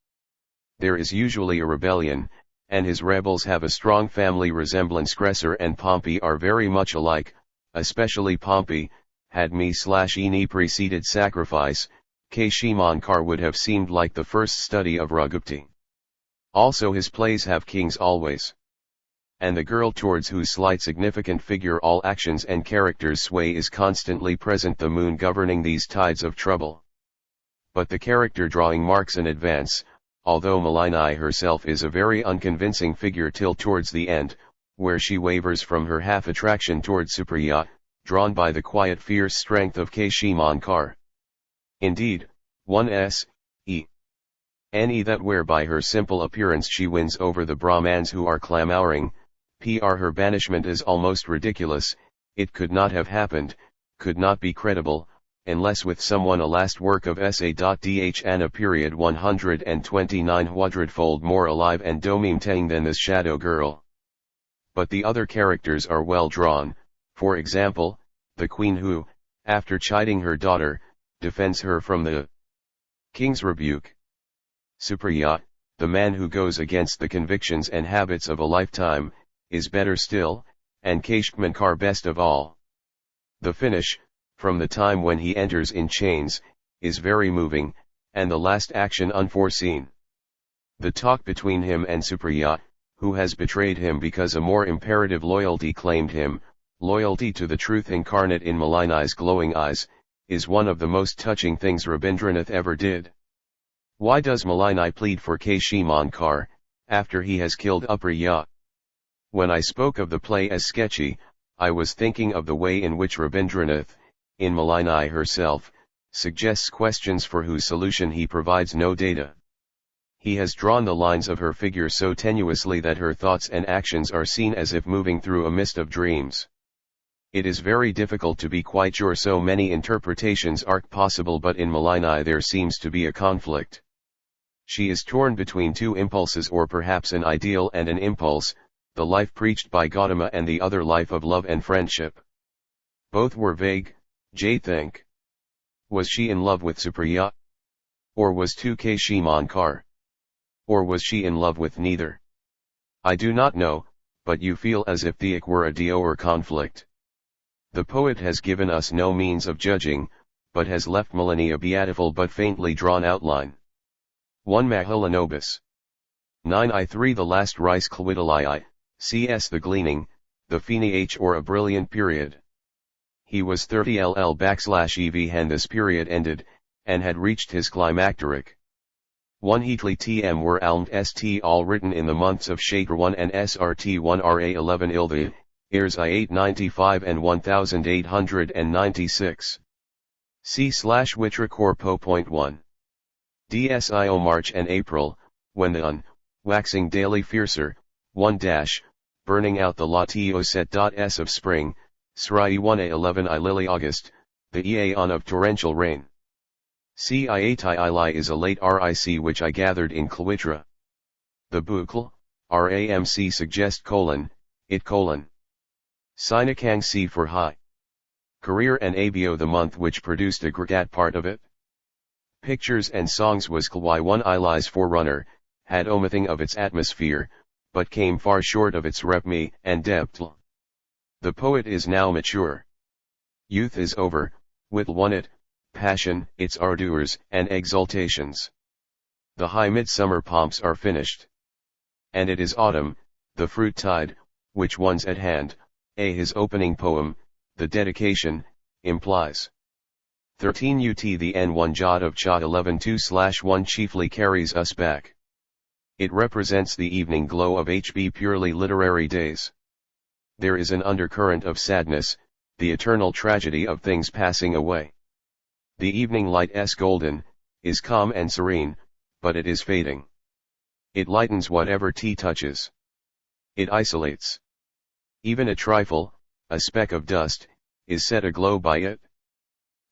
There is usually a rebellion, and his rebels have a strong family resemblance. Cressor and Pompey are very much alike, especially Pompey. Had me/Eni preceded Sacrifice, Keshimankar would have seemed like the first study of Raghupti. Also his plays have kings always. And the girl towards whose slight significant figure all actions and characters sway is constantly present, the moon governing these tides of trouble. But the character drawing marks an advance, although Malini herself is a very unconvincing figure till towards the end, where she wavers from her half-attraction towards Supriya, drawn by the quiet fierce strength of Keshimankar. Indeed, one s.e. Any that whereby her simple appearance she wins over the Brahmans who are clamouring, her banishment is almost ridiculous, it could not have happened, could not be credible, unless with someone a last work of sa.dh Anna period 129 100-fold more alive and domimtang than this shadow girl. But the other characters are well drawn, for example, the queen who, after chiding her daughter, defends her from the king's rebuke. Supriya, the man who goes against the convictions and habits of a lifetime, is better still, and Keshimankar best of all. The finish, from the time when he enters in chains, is very moving, and the last action unforeseen. The talk between him and Supriya, who has betrayed him because a more imperative loyalty claimed him, loyalty to the truth incarnate in Malini's glowing eyes, is one of the most touching things Rabindranath ever did. Why does Malini plead for Keshimankar, after he has killed Upriya? When I spoke of the play as sketchy, I was thinking of the way in which Rabindranath, in Malini herself, suggests questions for whose solution he provides no data. He has drawn the lines of her figure so tenuously that her thoughts and actions are seen as if moving through a mist of dreams. It is very difficult to be quite sure, so many interpretations are possible, but in Malini there seems to be a conflict. She is torn between two impulses, or perhaps an ideal and an impulse, the life preached by Gautama and the other life of love and friendship. Both were vague, J. think. Was she in love with Supriya? Or was 2K Shimankar? Or was she in love with neither? I do not know, but you feel as if the ik were a dio or conflict. The poet has given us no means of judging, but has left millennia beautiful but faintly drawn outline. 1 Mahalanobis. 9 The last rice Klwidalii, cs the gleaning, the Fini H or a brilliant period. He was 30 ll/ev when this period ended, and had reached his climacteric. 1 Heatley tm were almed st all written in the months of Shaker 1 and srt 1 ra 11 ilthi, ears I 895 and 1896. C/Witra Corpo. 1. DSIO March and April, when the waxing daily fiercer, 1 burning out the latio set.s of spring, Sri 1a 11 I Lily August, the eaon of torrential rain. Ciati Ili is a late RIC which I gathered in Klwitra. The Bukl, RAMC suggest : it : Sinakang C for high. Career and Abio the month which produced a Gragat part of it. Pictures and Songs was Klwy 1 Ili's forerunner, had omitting of its atmosphere, but came far short of its repmi and depth. The poet is now mature. Youth is over, with won it, passion, its ardors and exaltations. The high midsummer pomps are finished. And it is autumn, the fruit tide, which one's at hand, his opening poem, the dedication, implies. 13 UT The N1 Jot of Cha 11:2/1 chiefly carries us back. It represents the evening glow of HB purely literary days. There is an undercurrent of sadness, the eternal tragedy of things passing away. The evening light is golden, is calm and serene, but it is fading. It lightens whatever tea touches. It isolates. Even a trifle, a speck of dust, is set aglow by it.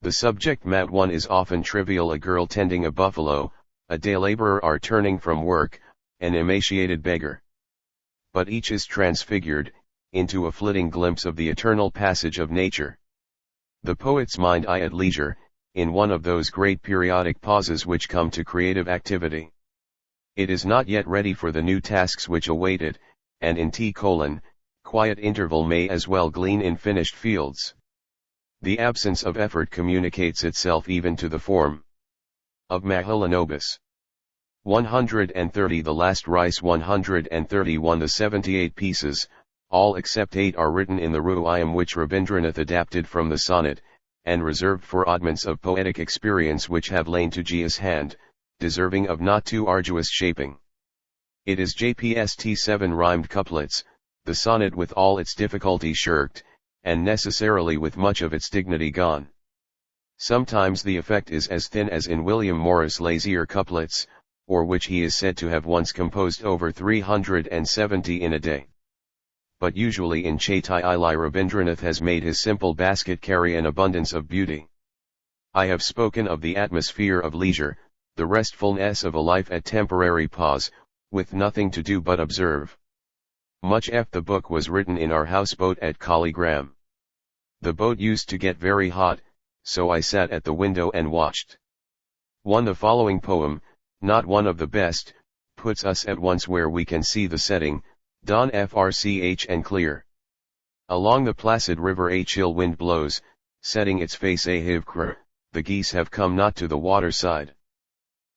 The subject mat 1 is often trivial: a girl tending a buffalo, a day laborer are turning from work, an emaciated beggar. But each is transfigured, into a flitting glimpse of the eternal passage of nature. The poet's mind I at leisure, in one of those great periodic pauses which come to creative activity. It is not yet ready for the new tasks which await it, and in quiet interval may as well glean in finished fields. The absence of effort communicates itself even to the form. Of Mahalanobis. 130 The last rice 131 The 78 pieces, all except 8 are written in the Ruayam which Rabindranath adapted from the sonnet, and reserved for oddments of poetic experience which have lain to Jia's hand, deserving of not too arduous shaping. It is JPST 7 rhymed couplets, the sonnet with all its difficulty shirked, and necessarily with much of its dignity gone. Sometimes the effect is as thin as in William Morris' lazier couplets, or which he is said to have once composed over 370 in a day. But usually in Chatai Ili Rabindranath has made his simple basket carry an abundance of beauty. I have spoken of the atmosphere of leisure, the restfulness of a life at temporary pause, with nothing to do but observe. Much f the book was written in our houseboat at Kaligram. The boat used to get very hot, so I sat at the window and watched. 1 The following poem, not one of the best, puts us at once where we can see the setting, dawn frch and clear. Along the placid river a chill wind blows, setting its face a hivkr, the geese have come not to the waterside.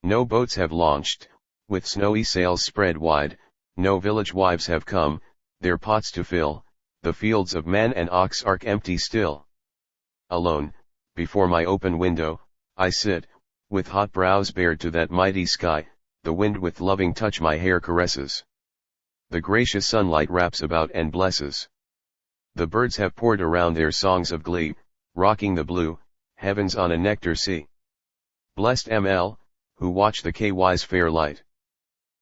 No boats have launched, with snowy sails spread wide, no village wives have come, their pots to fill, the fields of man and ox are empty still. Alone, before my open window, I sit, with hot brows bared to that mighty sky, the wind with loving touch my hair caresses. The gracious sunlight wraps about and blesses. The birds have poured around their songs of glee, rocking the blue heavens on a nectar sea. Blessed am I, who watch the Ky's fair light.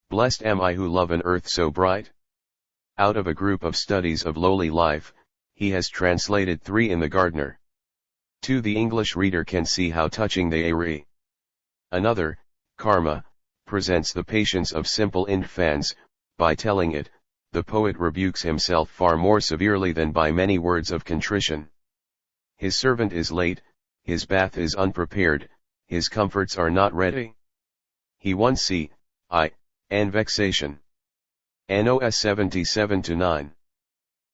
Blessed am I who love an earth so bright. Out of a group of studies of lowly life, he has translated 3 in the Gardener. 2 The English reader can see how touching they are. Another, Karma, presents the patience of simple infants. By telling it, the poet rebukes himself far more severely than by many words of contrition. His servant is late, his bath is unprepared, his comforts are not ready. He once see, and vexation. NOS 77-9.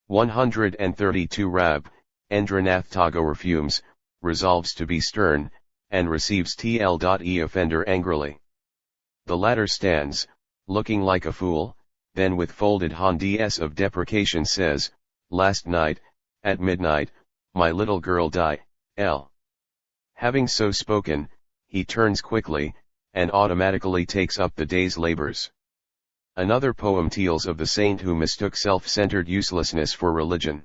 132 Rabindranath Tagore fumes, resolves to be stern, and receives T.L.E. offender angrily. The latter stands, looking like a fool, then with folded hands of deprecation says, "Last night, at midnight, my little girl died." Having so spoken, he turns quickly, and automatically takes up the day's labors. Another poem tells of the saint who mistook self-centered uselessness for religion.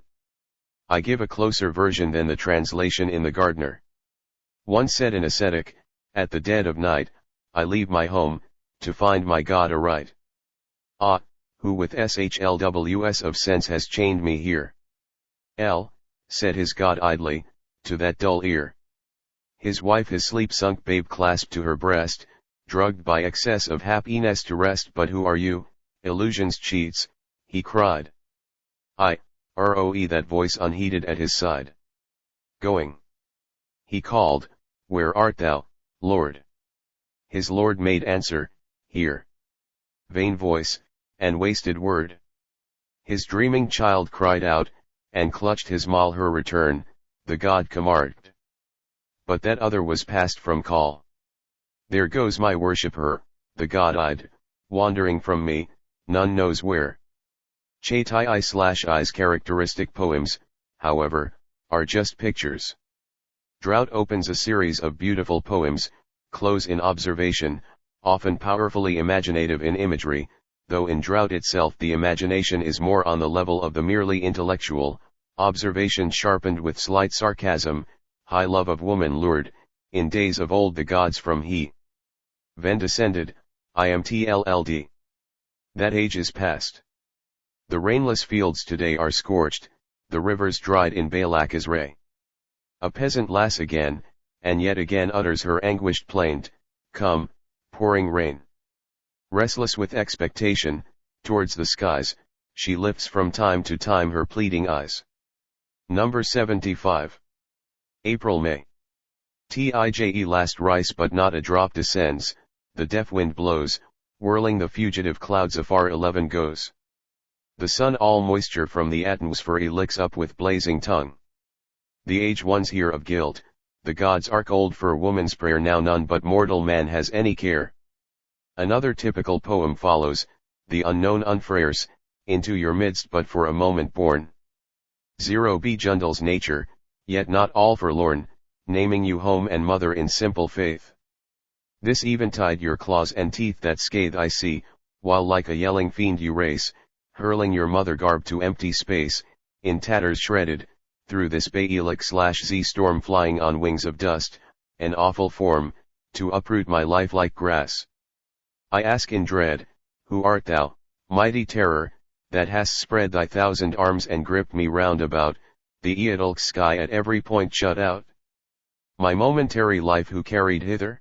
I give a closer version than the translation in the Gardener. Once said an ascetic, "At the dead of night, I leave my home, to find my God aright. Who with SHLWS of sense has chained me here?" Said his God idly, to that dull ear. His wife his sleep-sunk babe clasped to her breast, drugged by excess of happiness to rest. "But who are you, illusion's cheats?" he cried. That voice unheeded at his side. "Going," he called, "where art thou, Lord?" His Lord made answer, "Here." Vain voice, and wasted word. His dreaming child cried out, and clutched his maul her return, the God commanded. But that other was past from call. "There goes my worshipper," the God eyed, "wandering from me, none knows where." Chaitai/I's characteristic poems, however, are just pictures. Drought opens a series of beautiful poems, close in observation, often powerfully imaginative in imagery, though in Drought itself the imagination is more on the level of the merely intellectual, observation sharpened with slight sarcasm, high love of woman lured, in days of old the gods from Ven descended, IMTLLD. That age is past. The rainless fields today are scorched, the rivers dried in Balak Isray. A peasant lass again, and yet again utters her anguished plaint, "Come, pouring rain." Restless with expectation, towards the skies, she lifts from time to time her pleading eyes. Number 75. April-May. Tige last rice but not a drop descends, the deaf wind blows, whirling the fugitive clouds afar 11 goes. The sun all moisture from the atmosphere licks up with blazing tongue. The age ones hear of guilt, the gods are cold for woman's prayer now none but mortal man has any care. Another typical poem follows, the unknown unfrares, into your midst but for a moment born. 0b Jundle's nature, yet not all forlorn, naming you home and mother in simple faith. This eventide your claws and teeth that scathe I see, while like a yelling fiend you race, hurling your mother garb to empty space, in tatters shredded, through this Baelic/Z storm flying on wings of dust, an awful form, to uproot my life like grass. I ask in dread, who art thou, mighty terror, that hast spread thy 1,000 arms and gripped me round about, the Eadulk sky at every point shut out? My momentary life who carried hither?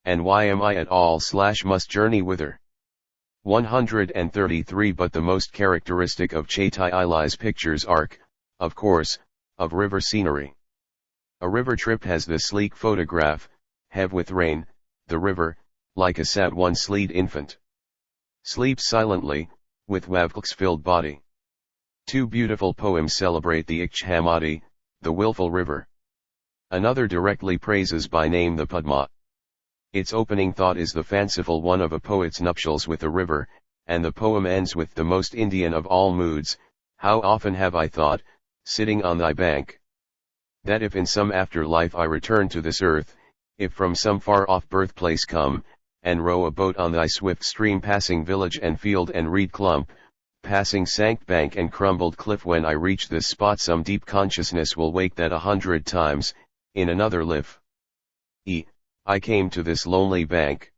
And why am I at all/must journey whither? 133 But the most characteristic of Chaitai pictures arc, of course, of river scenery. A river trip has the sleek photograph, heavy with rain, the river, like a sad one-sleed infant, sleeps silently, with wavlks filled body. Two beautiful poems celebrate the Ichhamadi, the willful river. Another directly praises by name the Padma. Its opening thought is the fanciful one of a poet's nuptials with a river, and the poem ends with the most Indian of all moods, "How often have I thought, sitting on thy bank, that if in some afterlife I return to this earth, if from some far-off birthplace come, and row a boat on thy swift stream passing village and field and reed clump, passing sank bank and crumbled cliff when I reach this spot some deep consciousness will wake that 100 times, in another life, I came to this lonely bank.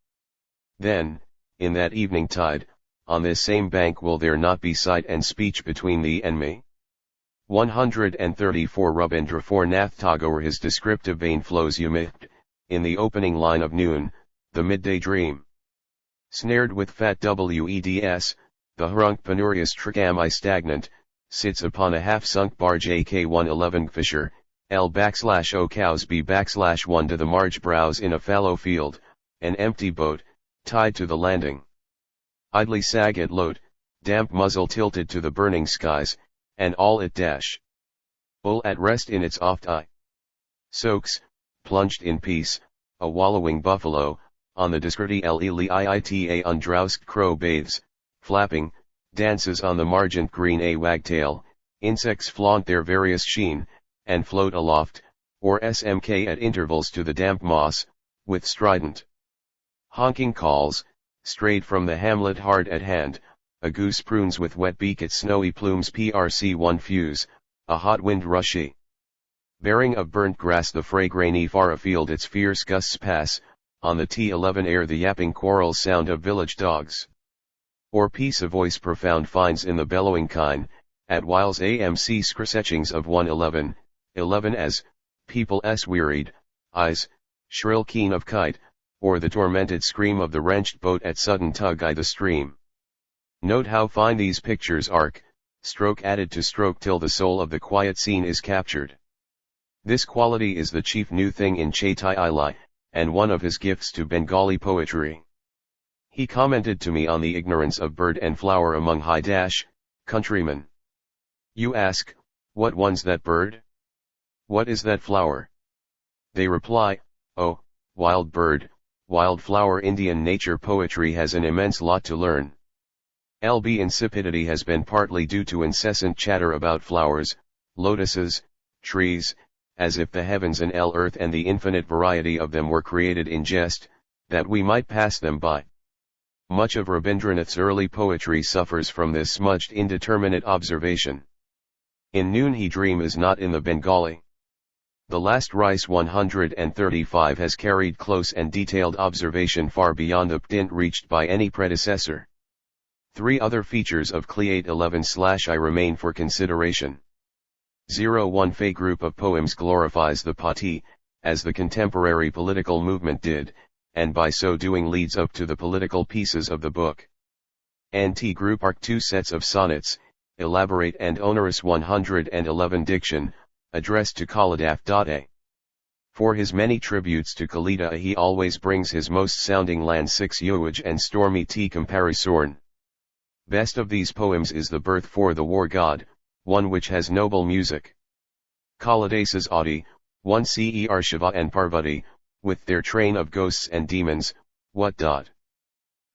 Then, in that evening tide, on this same bank will there not be sight and speech between thee and me?" 134 Rabindranath Tagore his descriptive vein flows humid, in the opening line of Noon, the midday dream. Snared with fat weds, the hrunk penurious tricami stagnant, sits upon a half-sunk barge AK-111 Fisher, L/O cows B/1 to the marge browse in a fallow field, an empty boat, tied to the landing. Idly sag at load, damp muzzle tilted to the burning skies, and all it dash. Bull at rest in its oft eye. Soaks, plunged in peace, a wallowing buffalo, on the discrety Leliita undroused crow bathes, flapping, dances on the margent green a wagtail, insects flaunt their various sheen, and float aloft, or smk at intervals to the damp moss, with strident honking calls, strayed from the hamlet hard at hand, a goose prunes with wet beak its snowy plumes prc1 fuse, a hot wind rushy. Bearing of burnt grass the fray grainy far afield its fierce gusts pass, on the T11 air the yapping quarrels sound of village dogs. Or peace a voice profound finds in the bellowing kine, at whiles AMC scratchings of 111, 11 as, people wearied, eyes, shrill keen of kite, or the tormented scream of the wrenched boat at sudden tug I the stream. Note how fine these pictures arc, stroke added to stroke till the soul of the quiet scene is captured. This quality is the chief new thing in Chetai Ili, and one of his gifts to Bengali poetry. He commented to me on the ignorance of bird and flower among countrymen. You ask, what one's that bird? What is that flower? They reply, oh, wild bird, wild flower. Indian nature poetry has an immense lot to learn. LB insipidity has been partly due to incessant chatter about flowers, lotuses, trees, as if the heavens and earth and the infinite variety of them were created in jest, that we might pass them by. Much of Rabindranath's early poetry suffers from this smudged indeterminate observation. In Noon He Dream is not in the Bengali. The last Rice 135 has carried close and detailed observation far beyond the dint reached by any predecessor. 3 other features of Cleate 11/I remain for consideration. 01 Fay group of poems glorifies the party, as the contemporary political movement did, and by so doing leads up to the political pieces of the book. NT group arc 2 sets of sonnets, elaborate and onerous 111 diction, addressed to Kalidath. For his many tributes to Kalida he always brings his most sounding land 6 Yuaj and stormy T comparison. Best of these poems is The Birth for the War God, one which has noble music. Kalidasa's Adi, 1 Cer Shiva and Parvati, with their train of ghosts and demons, what.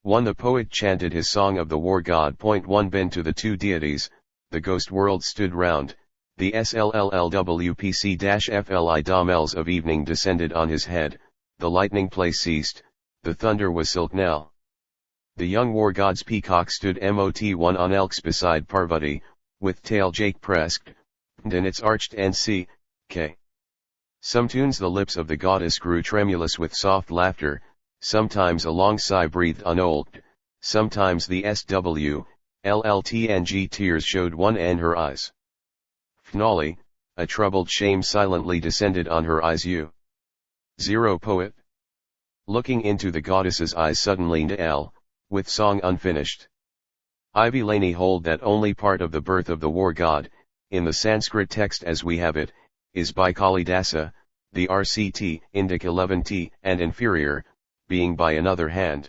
1 The poet chanted his song of the war god. 1 Ben to the 2 deities, the ghost world stood round, the SLLLWPC-FLI domels of evening descended on his head, the lightning play ceased, the thunder was Silknell. The young war god's peacock stood Mot1 on elks beside Parvati, with tail Jake pressed, and its arched NC.K. Some tunes the lips of the goddess grew tremulous with soft laughter, sometimes a long sigh breathed unold, sometimes the SWLLTNG tears showed one in her eyes. Finale, a troubled shame silently descended on her eyes. 0 Poet. Looking into the goddess's eyes suddenly L, with song unfinished. Ivy Laney hold that only part of the birth of the war god, in the Sanskrit text as we have it, is by Kalidasa, the RCT, Indic 11t, and inferior, being by another hand.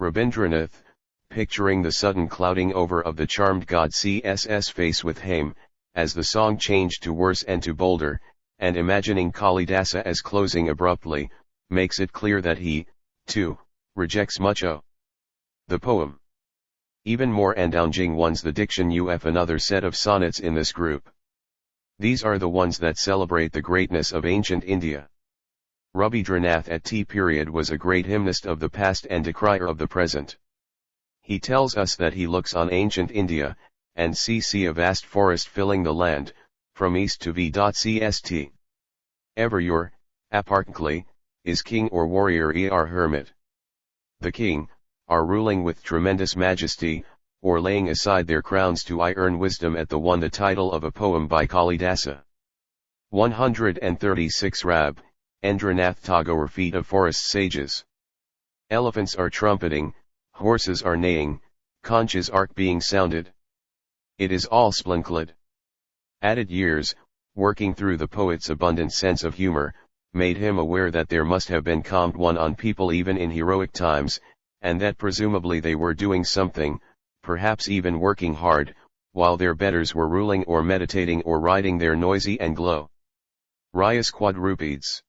Rabindranath, picturing the sudden clouding over of the charmed god CS's face with Haim, as the song changed to worse and to bolder, and imagining Kalidasa as closing abruptly, makes it clear that he, too, rejects much of the poem. Even more endounging ones the diction of another set of sonnets in this group. These are the ones that celebrate the greatness of ancient India. Rabindranath at T period was a great hymnist of the past and decrier of the present. He tells us that he looks on ancient India, and sees a vast forest filling the land, from east to v.cst. Ever your, apparently, is king or warrior hermit. The king, are ruling with tremendous majesty, or laying aside their crowns to earn wisdom at the one. The title of a poem by Kalidasa. 136 Rabindranath Tagore Feet of Forest Sages. Elephants are trumpeting, horses are neighing, conches are being sounded. It is all splendid. Added years, working through the poet's abundant sense of humor, made him aware that there must have been calmed one on people even in heroic times, and that presumably they were doing something, perhaps even working hard, while their betters were ruling or meditating or riding their noisy and glorious quadrupeds.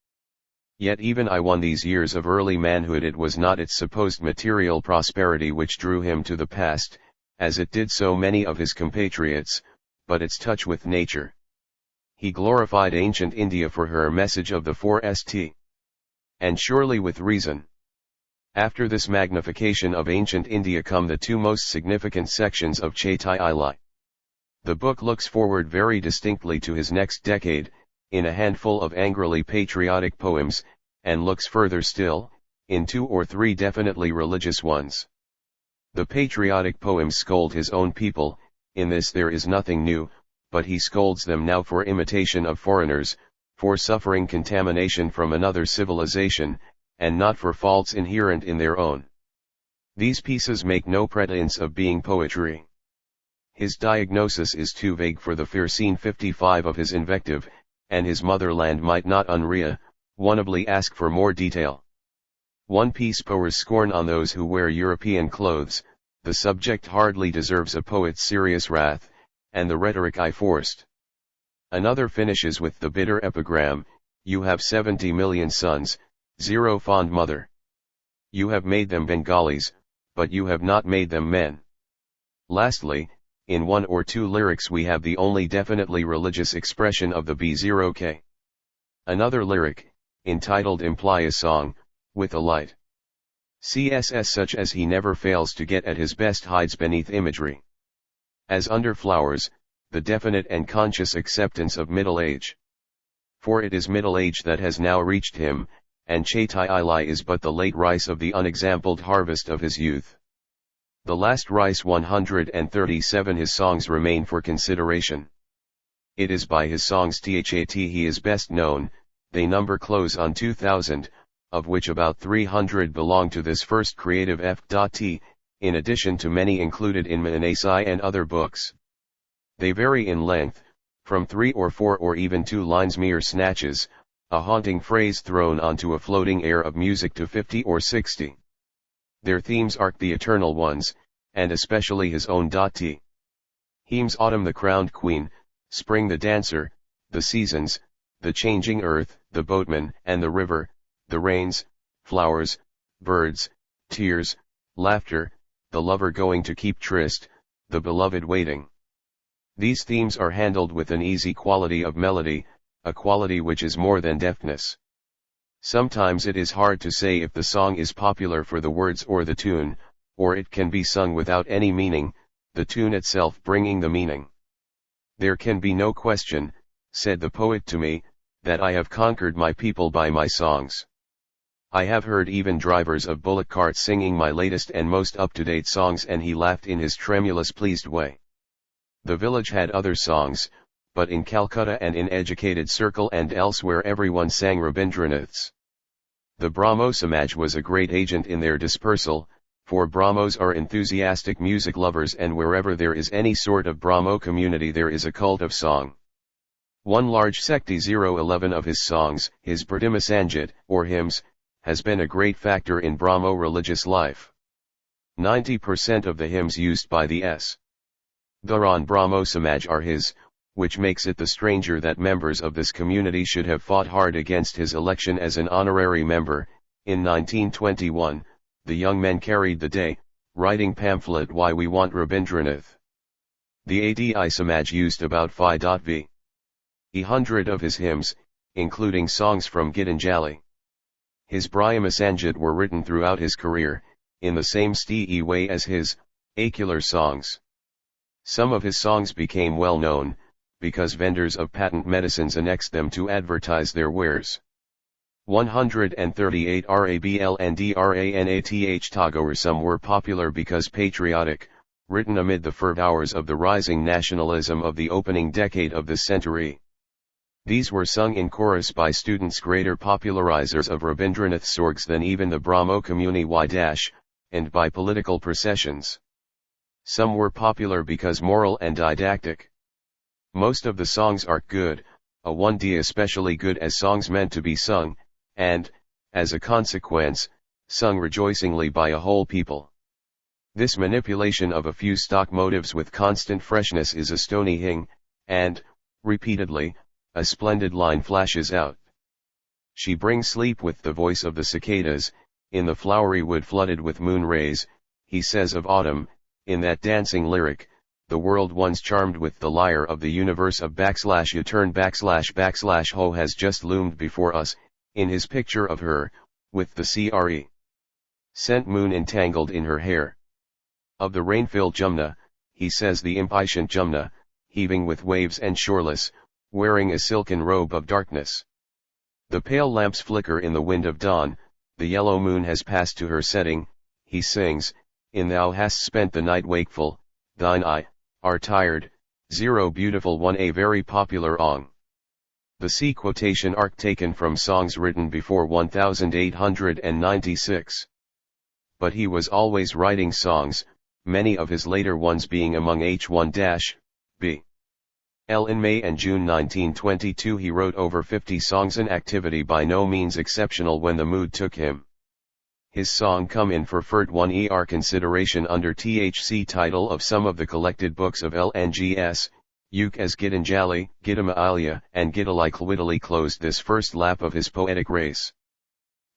Yet even I won these years of early manhood, it was not its supposed material prosperity which drew him to the past, as it did so many of his compatriots, but its touch with nature. He glorified ancient India for her message of the 4St. And surely with reason. After this magnification of ancient India come the two most significant sections of Chaitya. The book looks forward very distinctly to his next decade, in a handful of angrily patriotic poems, and looks further still, in 2 or 3 definitely religious ones. The patriotic poems scold his own people, in this there is nothing new, but he scolds them now for imitation of foreigners, for suffering contamination from another civilization, and not for faults inherent in their own. These pieces make no pretense of being poetry. His diagnosis is too vague for the fair scene 55 of his invective, and his motherland might not unreasonably ask for more detail. One piece pours scorn on those who wear European clothes. The subject hardly deserves a poet's serious wrath, and the rhetoric I forced. Another finishes with the bitter epigram, "You have 70 million sons, 0 fond mother. You have made them Bengalis, but you have not made them men." Lastly, in 1 or 2 lyrics we have the only definitely religious expression of the B0K. Another lyric, entitled Impious Song, with a light CSS such as he never fails to get at his best, hides beneath imagery. As under flowers, the definite and conscious acceptance of middle age. For it is middle age that has now reached him, and Chaitya is but the late rice of the unexampled harvest of his youth. The last rice 137 his songs remain for consideration. It is by his songs that he is best known, they number close on 2,000, of which about 300 belong to this first creative F.T., in addition to many included in Manasai and other books. They vary in length, from 3 or 4 or even 2 lines, mere snatches, a haunting phrase thrown onto a floating air of music, to 50 or 60. Their themes are the eternal ones, and especially his own. Hemes autumn the crowned queen, spring the dancer, the seasons, the changing earth, the boatman and the river, the rains, flowers, birds, tears, laughter, the lover going to keep tryst, the beloved waiting. These themes are handled with an easy quality of melody, a quality which is more than deftness. Sometimes it is hard to say if the song is popular for the words or the tune, or it can be sung without any meaning, the tune itself bringing the meaning. "There can be no question," said the poet to me, "that I have conquered my people by my songs. I have heard even drivers of bullock carts singing my latest and most up-to-date songs," and he laughed in his tremulous, pleased way. The village had other songs, but in Calcutta and in educated circle and elsewhere everyone sang Rabindranath's. The Brahmo Samaj was a great agent in their dispersal, for Brahmos are enthusiastic music lovers, and wherever there is any sort of Brahmo community there is a cult of song. One large Sakti 011 of his songs, his Pratima Sanjit, or hymns, has been a great factor in Brahmo religious life. 90% of the hymns used by the Dharan Brahmo Samaj are his, which makes it the stranger that members of this community should have fought hard against his election as an honorary member. In 1921, the young men carried the day, writing pamphlet "Why We Want Rabindranath." The Adi Samaj used about 5,100 of his hymns, including songs from Gitanjali. His Brahma Sanjit were written throughout his career, in the same stee way as his acular songs. Some of his songs became well known, because vendors of patent medicines annexed them to advertise their wares. 138 Rabindranath Tagore. Some were popular because patriotic, written amid the fervent hours of the rising nationalism of the opening decade of this century. These were sung in chorus by students, greater popularizers of Rabindranath's songs than even the Brahmo Community. and by political processions. Some were popular because moral and didactic. Most of the songs are good, a 1D especially good as songs meant to be sung, and, as a consequence, sung rejoicingly by a whole people. This manipulation of a few stock motives with constant freshness is astonishing, and, repeatedly, a splendid line flashes out. She brings sleep with the voice of the cicadas, in the flowery wood flooded with moon rays, he says of autumn, in that dancing lyric, the world once charmed with the lyre of the universe of /etern // ho has just loomed before us, in his picture of her, with the crescent moon entangled in her hair. Of the rain-filled Jumna, he says the impatient Jumna, heaving with waves and shoreless, wearing a silken robe of darkness. The pale lamps flicker in the wind of dawn, the yellow moon has passed to her setting, he sings, in thou hast spent the night wakeful, thine eye, are tired, 0 beautiful one a very popular ong. The C quotation arc taken from songs written before 1896. But he was always writing songs, many of his later ones being among H1-B. In May and June 1922 he wrote over 50 songs, an activity by no means exceptional when the mood took him. His song come in for Fert 1 consideration under THC title of some of the collected books of LNGS, Uk as Gitanjali, Gitamaalia, and Gitalai closed this first lap of his poetic race.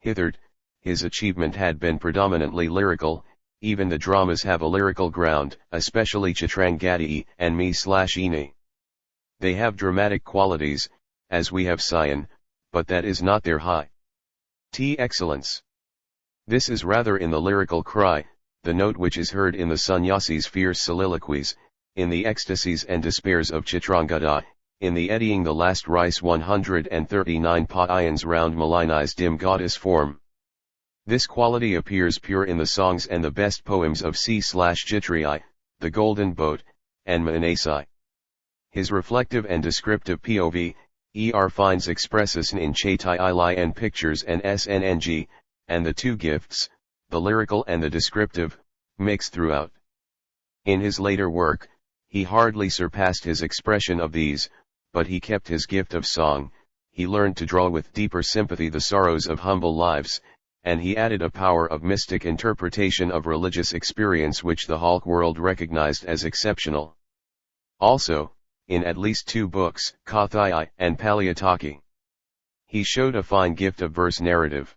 Hitherto, his achievement had been predominantly lyrical, even the dramas have a lyrical ground, especially Chitrangati and Me/Ini. They have dramatic qualities, as we have Sion, but that is not their high excellence. This is rather in the lyrical cry, the note which is heard in the sannyasi's fierce soliloquies, in the ecstasies and despairs of Chitrangada, in the eddying the last rice 139 pa-ions round Malini's dim goddess form. This quality appears pure in the songs and the best poems of C/Jitri, The Golden Boat, and Manasai. His reflective and descriptive POV, finds expression in Chaitai Ili and pictures and SNNG, and the two gifts, the lyrical and the descriptive, mix throughout. In his later work, he hardly surpassed his expression of these, but he kept his gift of song, he learned to draw with deeper sympathy the sorrows of humble lives, and he added a power of mystic interpretation of religious experience which the Hulk world recognized as exceptional. Also, in at least 2 books, Kathai and Paliataki, he showed a fine gift of verse narrative.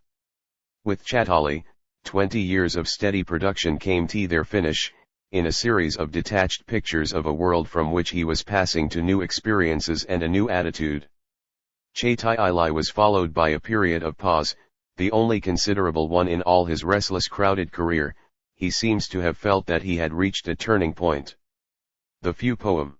With Chatali, 20 years of steady production came to their finish, in a series of detached pictures of a world from which he was passing to new experiences and a new attitude. Chaitai Ili was followed by a period of pause, the only considerable one in all his restless crowded career. He seems to have felt that he had reached a turning point. The few poems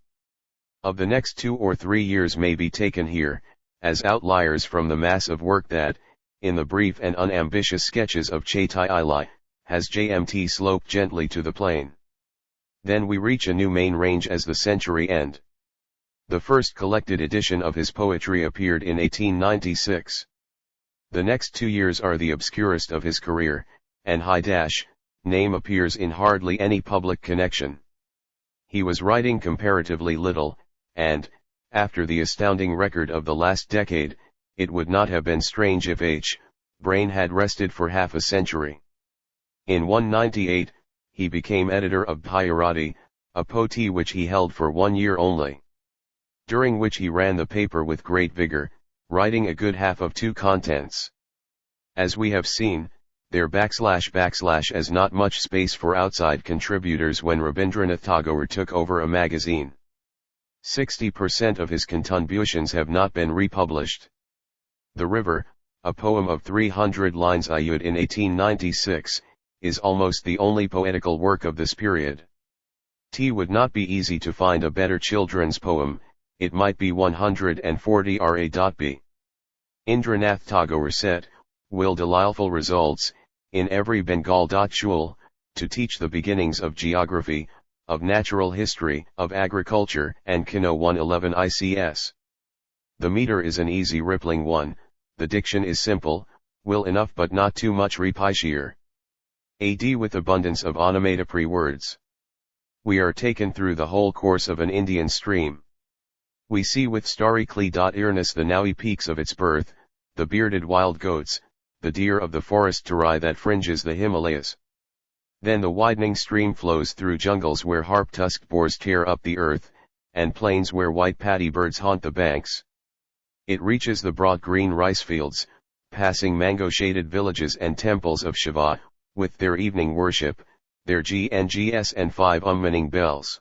of the next 2 or 3 years may be taken here, as outliers from the mass of work that, in the brief and unambitious sketches of Chaitai Ili, has JMT sloped gently to the plain. Then we reach a new main range as the century end. The first collected edition of his poetry appeared in 1896. The next 2 years are the obscurest of his career, and name appears in hardly any public connection. He was writing comparatively little, and, after the astounding record of the last decade, it would not have been strange if Brain had rested for half a century. In 198, he became editor of Bhairati, a poti which he held for 1 year only, during which he ran the paper with great vigor, writing a good half of 2 contents. As we have seen, there as not much space for outside contributors when Rabindranath Tagore took over a magazine. 60% of his contributions have not been republished. The River, a poem of 300 lines Ayud in 1896, is almost the only poetical work of this period. Would not be easy to find a better children's poem, it might be 140 Ra.B. Indranath Tagore said, will delightful results, in every Bengal school, to teach the beginnings of geography, of natural history, of agriculture, and Kino 111 ICS. The meter is an easy rippling one, the diction is simple, will enough but not too much repitier. AD with abundance of onomatopoeia words. We are taken through the whole course of an Indian stream. We see with starry clear-earness the nowy peaks of its birth, the bearded wild goats, the deer of the forest Tarai that fringes the Himalayas. Then the widening stream flows through jungles where harp-tusked boars tear up the earth, and plains where white paddy birds haunt the banks. It reaches the broad green rice fields, passing mango-shaded villages and temples of Shiva, with their evening worship, their GNGS and 5 ummaning bells.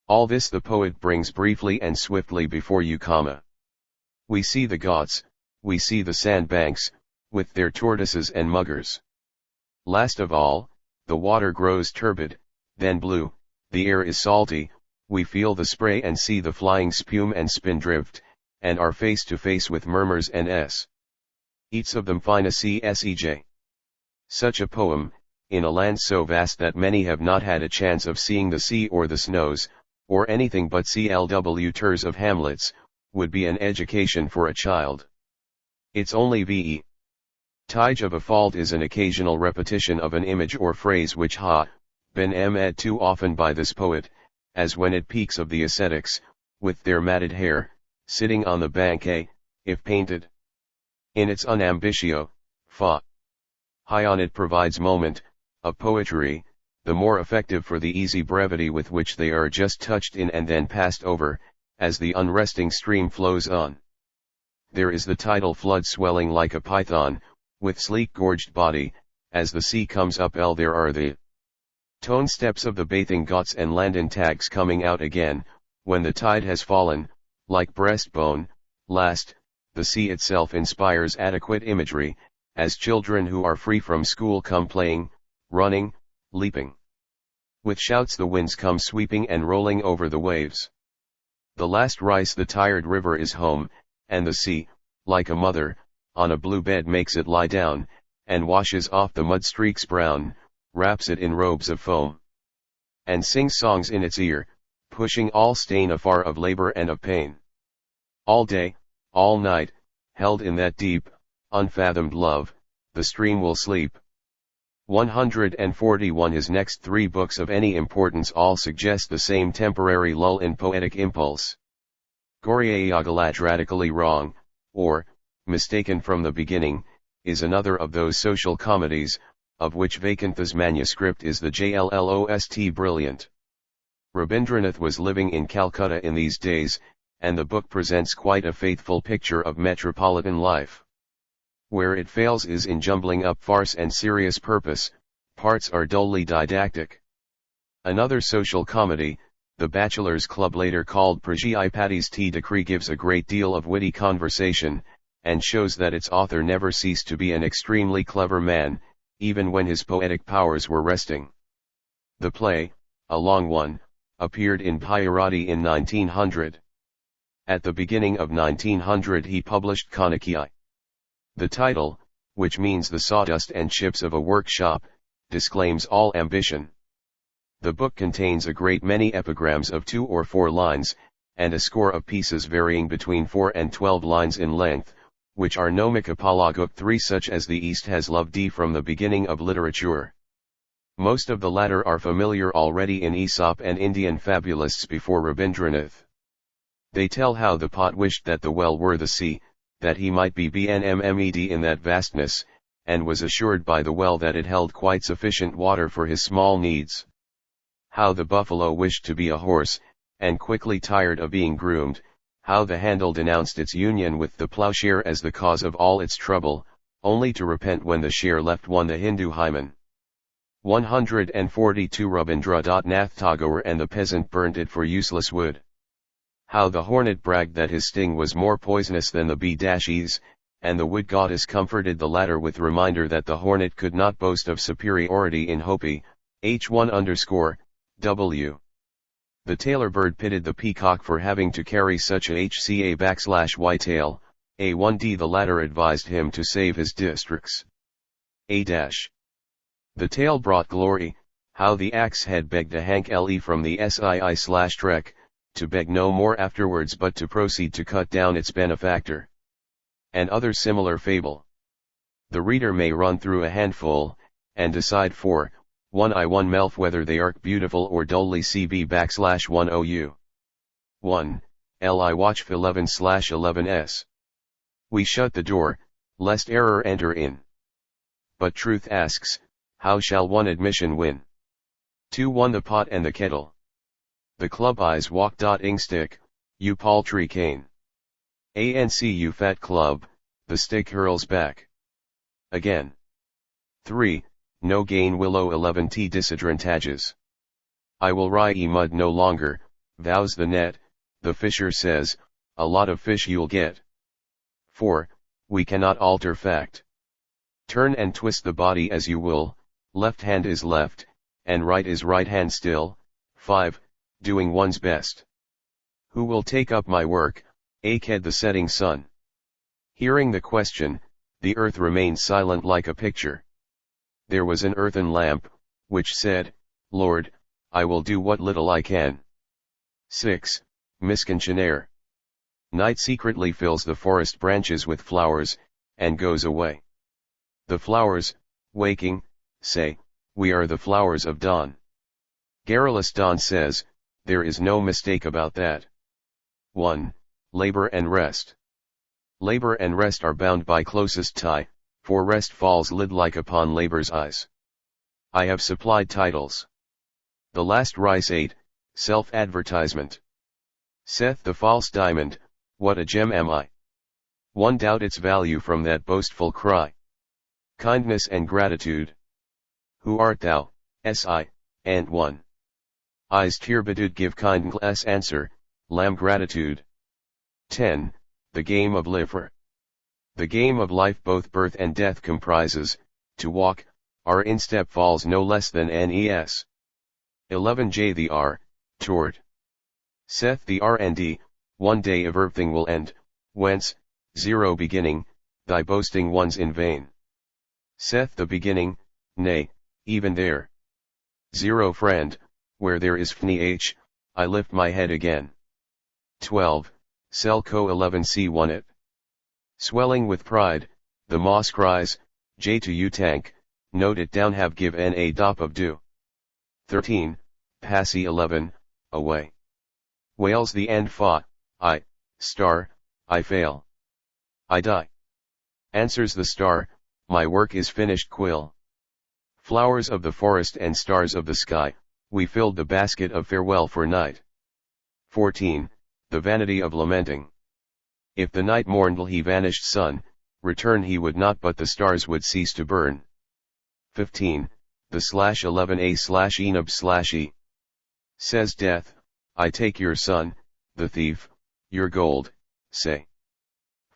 All this the poet brings briefly and swiftly before you, We see the Ghats, we see the sandbanks, with their tortoises and muggers. Last of all, the water grows turbid, then blue, the air is salty, we feel the spray and see the flying spume and spindrift, and are face to face with murmurs and eats of them fine a CSEJ. Such a poem, in a land so vast that many have not had a chance of seeing the sea or the snows, or anything but CLW tours of hamlets, would be an education for a child. Its only ve. Tige of a fault is an occasional repetition of an image or phrase which been em'd too often by this poet, as when it peaks of the ascetics, with their matted hair, sitting on the bank if painted. In its unambitio, high on it provides moment, of poetry, the more effective for the easy brevity with which they are just touched in and then passed over, as the unresting stream flows on. There is the tidal flood swelling like a python, with sleek gorged body, as the sea comes up there are the tone steps of the bathing Ghats and Landen tags coming out again, when the tide has fallen, like breastbone. Last, the sea itself inspires adequate imagery, as children who are free from school come playing, running, leaping. With shouts the winds come sweeping and rolling over the waves. The last rice the tired river is home, and the sea, like a mother, on a blue bed makes it lie down, and washes off the mud streaks brown, wraps it in robes of foam, and sings songs in its ear, pushing all stain afar of labor and of pain. All day, all night, held in that deep, unfathomed love, the stream will sleep. 141. His next 3 books of any importance all suggest the same temporary lull in poetic impulse. Goriayagalat radically wrong, or, mistaken from the beginning, is another of those social comedies, of which Vaikunth's manuscript is the JLLOST brilliant. Rabindranath was living in Calcutta in these days, and the book presents quite a faithful picture of metropolitan life. Where it fails is in jumbling up farce and serious purpose, parts are dully didactic. Another social comedy, The Bachelor's Club, later called Prajiipati's Tea Decree, gives a great deal of witty conversation, and shows that its author never ceased to be an extremely clever man, even when his poetic powers were resting. The play, a long one, appeared in Bhairati in 1900. At the beginning of 1900 he published Kanakyi. The title, which means the sawdust and chips of a workshop, disclaims all ambition. The book contains a great many epigrams of 2 or 4 lines, and a score of pieces varying between 4 and 12 lines in length, which are nomikapalaguk 3, such as the East has loved from the beginning of literature. Most of the latter are familiar already in Aesop and Indian fabulists before Rabindranath. They tell how the pot wished that the well were the sea, that he might be BNMMED in that vastness, and was assured by the well that it held quite sufficient water for his small needs. How the buffalo wished to be a horse, and quickly tired of being groomed, how the handle denounced its union with the plowshare as the cause of all its trouble, only to repent when the share left one the Hindu hymen. 142. Rabindranath Tagore and the peasant burnt it for useless wood. How the hornet bragged that his sting was more poisonous than the bee-dashes, and the wood goddess comforted the latter with reminder that the hornet could not boast of superiority in Hopi, H1_W. The tailor bird pitted the peacock for having to carry such a HCA_whitetail, A1D. The latter advised him to save his districts. The tale brought glory, how the axe head begged a hank le from the SII/Trek, to beg no more afterwards but to proceed to cut down its benefactor. And other similar fable. The reader may run through a handful, and decide for, 1 melf whether they arc beautiful or dully cb \1 ou. 1. Li watch 11/11s. We shut the door, lest error enter in. But truth asks, how shall one admission win? 2. 1 The pot and the kettle. The club eyes walk. Ing stick, you paltry cane. Anc you fat club, the stick hurls back. Again. 3. No gain willow 11t disadvantages. I will rye mud no longer, vows the net, the fisher says, a lot of fish you'll get. 4. We cannot alter fact. Turn and twist the body as you will, left hand is left, and right is right hand still. 5. Doing one's best. Who will take up my work, aked the setting sun? Hearing the question, the earth remained silent like a picture. There was an earthen lamp, which said, Lord, I will do what little I can. 6. Misconcionaire. Night secretly fills the forest branches with flowers, and goes away. The flowers, waking, say, we are the flowers of dawn. Garrulous dawn says, there is no mistake about that. 1. Labor and rest. Labor and rest are bound by closest tie, for rest falls lid-like upon labor's eyes. I have supplied titles. The last rice ate, self-advertisement. Saith the false diamond, what a gem am I? One doubt its value from that boastful cry. Kindness and gratitude. Who art thou, si, and 1. Is tirbidud give kindness answer, lam gratitude. 10. The game of lifer. The game of life both birth and death comprises, to walk, our instep falls no less than nes. 11. J the R, toward. Saith the R&D, one day everything will end, whence, 0 beginning, thy boasting one's in vain. Saith the beginning, nay, even there. 0 friend, where there is fnih, I lift my head again. 12. Selco 11c1 it. Swelling with pride, the moss cries, J to you tank, note it down have give n a dop of do. 13. Passy 11, away. Wails the end fa, I, star, I fail. I die. Answers the star, my work is finished quill. Flowers of the forest and stars of the sky, we filled the basket of farewell for night. 14. The vanity of lamenting. If the night mourned till he vanished sun, return he would not but the stars would cease to burn. 15. The /11a/enub/e. Says death, I take your son, the thief, your gold, say.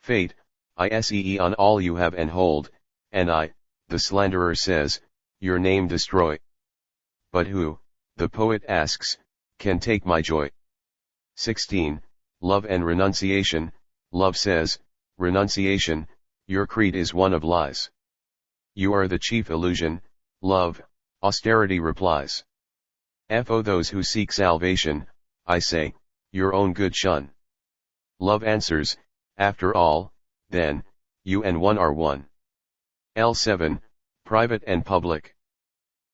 Fate, I see on all you have and hold, and I, the slanderer says, your name destroy. But who, the poet asks, can take my joy? 16. Love and Renunciation. Love says, renunciation, your creed is one of lies. You are the chief illusion, love, austerity replies. Fo those who seek salvation, I say, your own good shun. Love answers, after all, then, you and one are one. L7, Private and Public.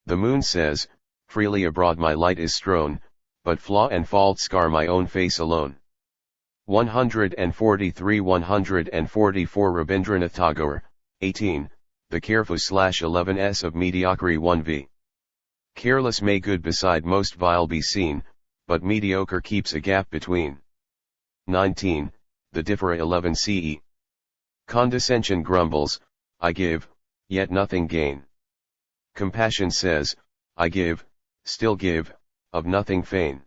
The moon says, freely abroad my light is strown, but flaw and fault scar my own face alone. 143-144 Rabindranath Tagore, 18, The Careful/11s of Mediocrity 1v. Careless may good beside most vile be seen, but mediocre keeps a gap between. 19, The Differ 11ce. Condescension grumbles, I give, yet nothing gain. Compassion says, I give, still give, of nothing fain.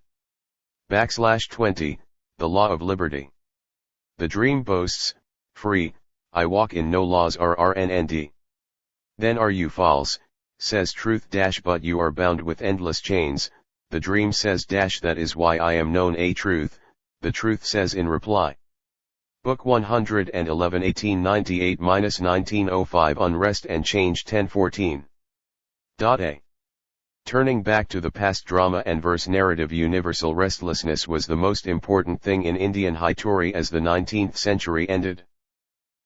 \20, The Law of Liberty. The dream boasts, free, I walk in no laws rrnnd. Then are you false, says truth but you are bound with endless chains, the dream says that is why I am known a truth, the truth says in reply. Book 111 1898-1905 Unrest and Change 1014. A. Turning back to the past drama and verse narrative universal restlessness was the most important thing in Indian high Tory as the 19th century ended.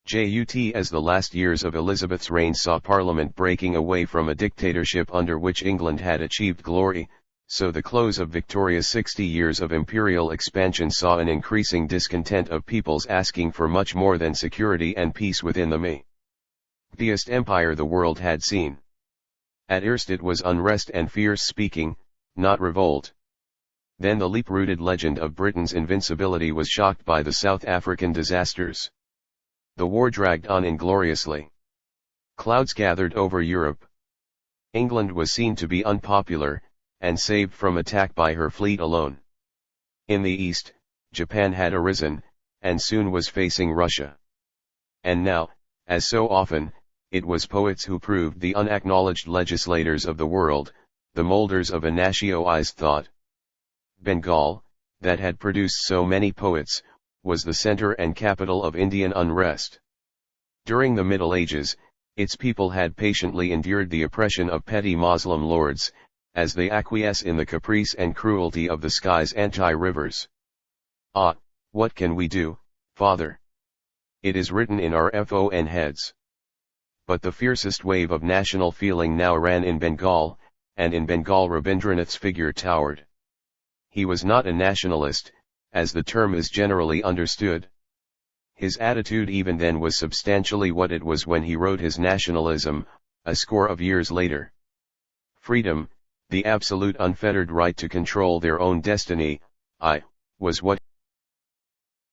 Just as the last years of Elizabeth's reign saw Parliament breaking away from a dictatorship under which England had achieved glory, so the close of Victoria's 60 years of imperial expansion saw an increasing discontent of peoples asking for much more than security and peace within the mightiest empire the world had seen. At first it was unrest and fierce speaking, not revolt. Then the deep-rooted legend of Britain's invincibility was shocked by the South African disasters. The war dragged on ingloriously. Clouds gathered over Europe. England was seen to be unpopular, and saved from attack by her fleet alone. In the east, Japan had arisen, and soon was facing Russia. And now, as so often, it was poets who proved the unacknowledged legislators of the world, the molders of a nationalized thought. Bengal, that had produced so many poets, was the center and capital of Indian unrest. During the Middle Ages, its people had patiently endured the oppression of petty Moslem lords, as they acquiesce in the caprice and cruelty of the sky's anti-rivers. Ah, what can we do, Father? It is written in our FON heads. But the fiercest wave of national feeling now ran in Bengal, and in Bengal Rabindranath's figure towered. He was not a nationalist, as the term is generally understood. His attitude even then was substantially what it was when he wrote his Nationalism, a score of years later. Freedom, the absolute unfettered right to control their own destiny, was what